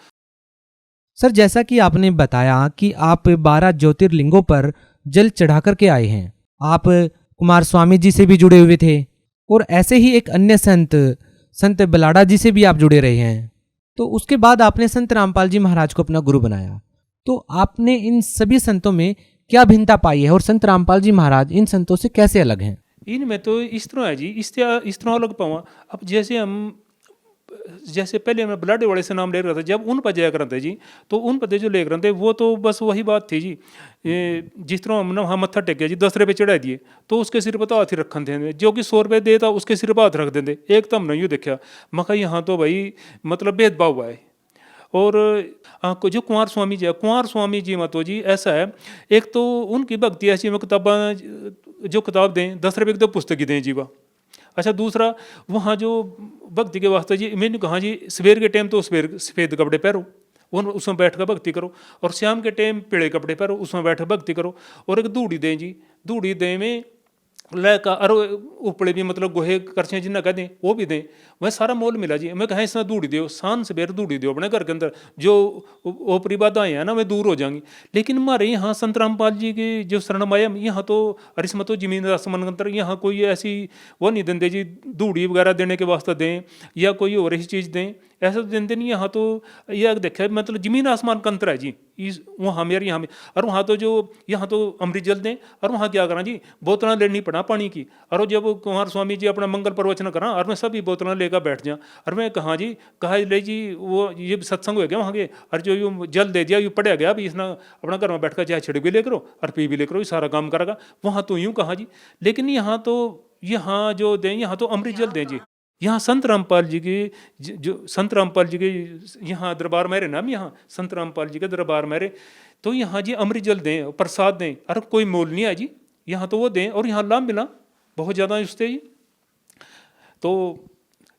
सर जैसा कि आपने बताया कि आप 12 ज्योतिर्लिंगों पर जल चढ़ा करके आए हैं, आप कुमार स्वामी जी से भी जुड़े हुए थे और ऐसे ही एक अन्य संत बलाड़ा जी से भी आप जुड़े रहे हैं। तो उसके बाद आपने संत रामपाल जी महाराज को अपना गुरु बनाया। तो आपने इन सभी संतों में क्या भिन्नता पाई है और संत रामपाल जी महाराज इन संतों से कैसे अलग हैं? इनमें तो इस तरह है जी, इस तरह अलग पावा। अब जैसे पहले मैं बलाडे वाले से नाम ले रहा था, जब उन पर जया करते जी, तो उन पर जो ले रहे थे वो तो बस वही बात थी जी। जिस तरह हमने वहाँ मत्था टेक गया जी, 10 रुपये चढ़ा दिए तो उसके सिर पर तो हाथ ही रखन थे, जो कि 100 रुपये देता उसके सिर पर हाथ रख देते। एक तो हमने यूँ देखा, मैं कहा यहाँ तो भाई मतलब भेदभाव हुआ है। और जो कुमार स्वामी जी मतो जी ऐसा है, एक तो उनकी भक्ति ऐसी में किताबें जो किताब दें 10 रुपये की तो पुस्तक ही दें जी वह। अच्छा दूसरा वहाँ जो भक्ति के वास्ते जी मैंने कहा जी सवेर के टाइम तो सफ़ेद कपड़े पहनो, उसमें बैठ कर भक्ति करो, और शाम के टाइम पीले कपड़े पहनो, उसमें बैठ कर भक्ति करो। और एक धूड़ी दें जी, धूड़ी दें में लैका और उपड़े भी मतलब गोहे करछे जिन्ना कह दें वो भी दें, वह सारा मोल मिला जी। मैं कहा इसमें दूड़ी दो, शान से बेर दूड़ी दो अपने घर के अंदर, जो ओपरी बाधाएं हैं ना वे दूर हो जाएंगी। लेकिन हमारे यहाँ संत रामपाल जी की जो शरण माया, यहाँ तो अरिश्म तो जमीन आसमान के अंदर यहाँ कोई ऐसी वो नहीं देंगे जी, दूड़ी वगैरह देने के वास्ते दें या कोई और ऐसी चीज़ दें, ऐसा तो देंगे नहीं। यहाँ तो यह देखा मतलब जमीन आसमान का अंतर है जी, इस वहाँ मेरे यहाँ में। और वहाँ तो जो यहाँ तो अमृत जल दें और वहाँ क्या करा जी, बोतलें लेनी पड़ा पानी की। और जब कुमार स्वामी जी अपना मंगल प्रवचन करा और मैं सभी बोतलें लेकर बैठ जाऊँ, और मैं कहा जी, कहा ले जी वो ये सत्संग हो गया वहाँ के, और जो यूँ जल दे दिया यूँ पढ़ा गया, अभी इसना अपना घर में बैठ कर चाहे छिड़क भी ले करो और पी भी ले करो, ये सारा काम करेगा। वहाँ तो यूँ कहा जी। लेकिन यहाँ तो यहाँ जो दें, यहाँ तो अमृत जल दें जी। यहाँ संत रामपाल जी की जो संत रामपाल जी के यहाँ दरबार मेरे नाम, यहाँ संत रामपाल जी के दरबार मेरे, तो यहाँ जी अमृत जल दें, प्रसाद दें, अरे कोई मोल नहीं है जी, यहाँ तो वो दें और यहाँ लाभ मिला बहुत ज़्यादा उससे जी। तो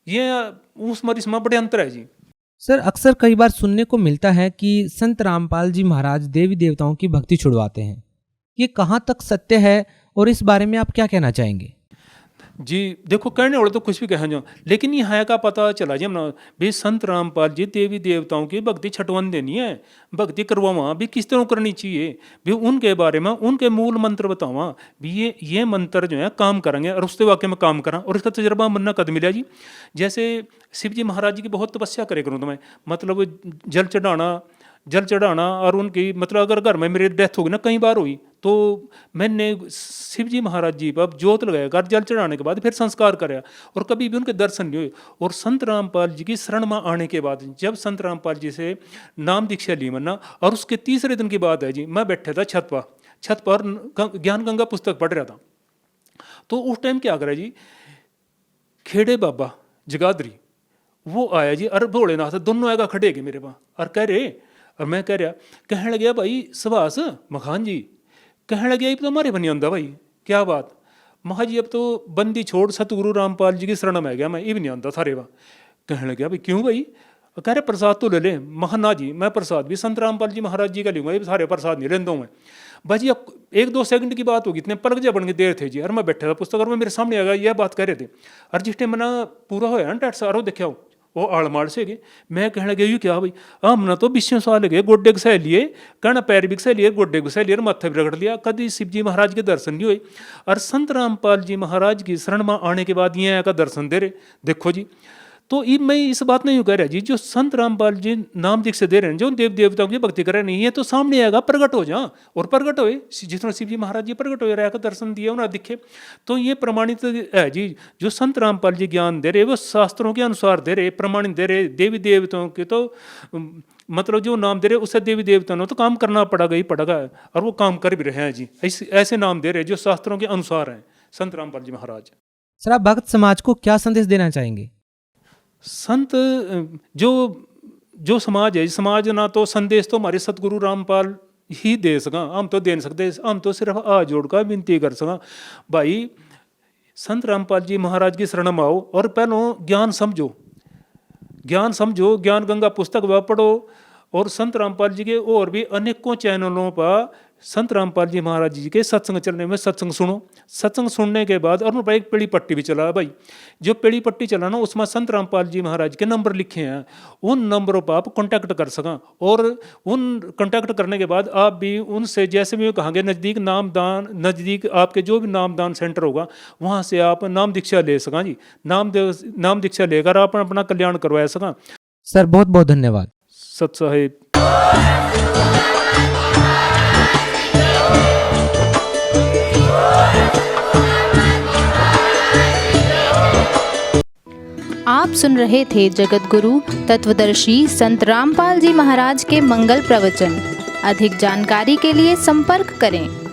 ये उस इसमें बड़े अंतर है जी। सर, अक्सर कई बार सुनने को मिलता है कि संत रामपाल जी महाराज देवी देवताओं की भक्ति छुड़वाते हैं, ये कहाँ तक सत्य है और इस बारे में आप क्या कहना चाहेंगे? जी देखो, कहने वाले तो कुछ भी कह जाओ, लेकिन यहाँ का पता चला जी हमने भी संत रामपाल जी देवी देवताओं की भक्ति छटवन देनी है, भक्ति करवावा भी किस तरह करनी चाहिए, भी उनके बारे में उनके मूल मंत्र बतावा भी ये मंत्र जो है काम करेंगे और उसके वाक्य में काम करा, और इसका तजर्बा मन्ना कद मिला जी। जैसे शिव जी महाराज जी की बहुत तपस्या करे करूँ तो मैं, मतलब जल चढ़ाना और उनकी मतलब अगर घर में मेरी डेथ होगी ना, कई बार हुई, तो मैंने शिव जी महाराज जी पर जोत लगाया कर जल चढ़ाने के बाद फिर संस्कार कराया, और कभी भी उनके दर्शन नहीं हुए। और संत रामपाल जी की शरण में आने के बाद जब संत रामपाल जी से नाम दीक्षा ली मन्ना, और उसके तीसरे दिन की बात है जी, मैं बैठा था छत पर ज्ञान गंगा पुस्तक पढ़ रहा था। तो उस टाइम क्या करा जी, खेड़े बाबा जगाधरी वो आया जी, और भोलेनाथ दोनों आएगा खड़े गए मेरे पास और कह रहे, और मैं कह रहा, कहने लगे भाई सुभाष मखान जी, कहने लगे अब तो हमारे बनी आंदा भाई, क्या बात महा जी, अब तो बंदी छोड़ सतगुरु रामपाल जी की शरण में गया मैं, ये भी नहीं आंदा थारे वहाँ। कहने लगे भाई क्यों भाई, कह रहे प्रसाद तो ले ले। महाना जी मैं प्रसाद भी संत रामपाल जी महाराज जी का लूँगा, ये सारे प्रसाद नहीं लेता हूँ मैं। भाजी अब 1-2 सेकंड की बात होगी, इतने पलक जा बन के देर थे जी, और मैं बैठा था पुस्तक और मैं मेरे सामने आ गया, यह बात कह रहे थे। और जिस टाइम मना पूरा होया ना टैट सारो देखा वो आड़माड़ से गए, मैं कहने लगे यू क्या भाई, हमने तो 20 साल गए गोड्डे के सह लिए, कहना पैर भी सह लिए, गोड्डे को सह लिए, माथा भी रगड़ लिया, कभी शिव जी महाराज के दर्शन नहीं हुए। और संत रामपाल जी महाराज की शरण में आने के बाद ये का दर्शन दे रहे, देखो जी। तो ये मैं इस बात नहीं कह रहा जी, जो संत रामपाल जी नाम दीक्षा दे रहे हैं, जो देव देवताओं की भक्ति कर रहे नहीं है, तो सामने आएगा प्रकट हो जा, और प्रकट होए जिस तरह शिव जी महाराज जी प्रकट हो रहा है, दर्शन दिया उन्हें दिखे, तो ये प्रमाणित है जी। जो संत रामपाल जी ज्ञान दे रहे वो शास्त्रों के अनुसार दे रहे, प्रमाणित दे रहे। देवी देवताओं के तो मतलब जो नाम दे रहे उससे देवी देवताओं ने तो काम करना पड़ेगा ही पड़ेगा, और वो काम कर भी रहे हैं जी। ऐसे नाम दे रहे जो शास्त्रों के अनुसार हैं संत रामपाल जी महाराज। सर, आप भक्त समाज को क्या संदेश देना चाहेंगे? संत जो समाज है, समाज ना तो संदेश तो हमारे सतगुरु रामपाल ही दे सका, हम तो दे नहीं सकते, हम तो सिर्फ आ जोड़ का विनती कर सका भाई, संत रामपाल जी महाराज की शरण में आओ और पहले ज्ञान समझो, ज्ञान गंगा पुस्तक वह पढ़ो, और संत रामपाल जी के और भी अनेकों चैनलों पर संत रामपाल जी महाराज जी के सत्संग चलने में सत्संग सुनो। सत्संग सुनने के बाद और उन पर एक पेड़ी पट्टी भी चला भाई, जो पेड़ी पट्टी चला ना उसमें संत रामपाल जी महाराज के नंबर लिखे हैं, उन नंबरों पर आप कांटेक्ट कर सका, और उन कांटेक्ट करने के बाद आप भी उनसे जैसे भी कहेंगे नज़दीक आपके जो भी नामदान सेंटर होगा वहाँ से आप नाम दीक्षा ले सका जी। नाम दीक्षा लेकर आप अपना कल्याण करवा सका। सर बहुत बहुत धन्यवाद। सत साहेब। आप सुन रहे थे जगत गुरु तत्वदर्शी संत रामपाल जी महाराज के मंगल प्रवचन। अधिक जानकारी के लिए संपर्क करें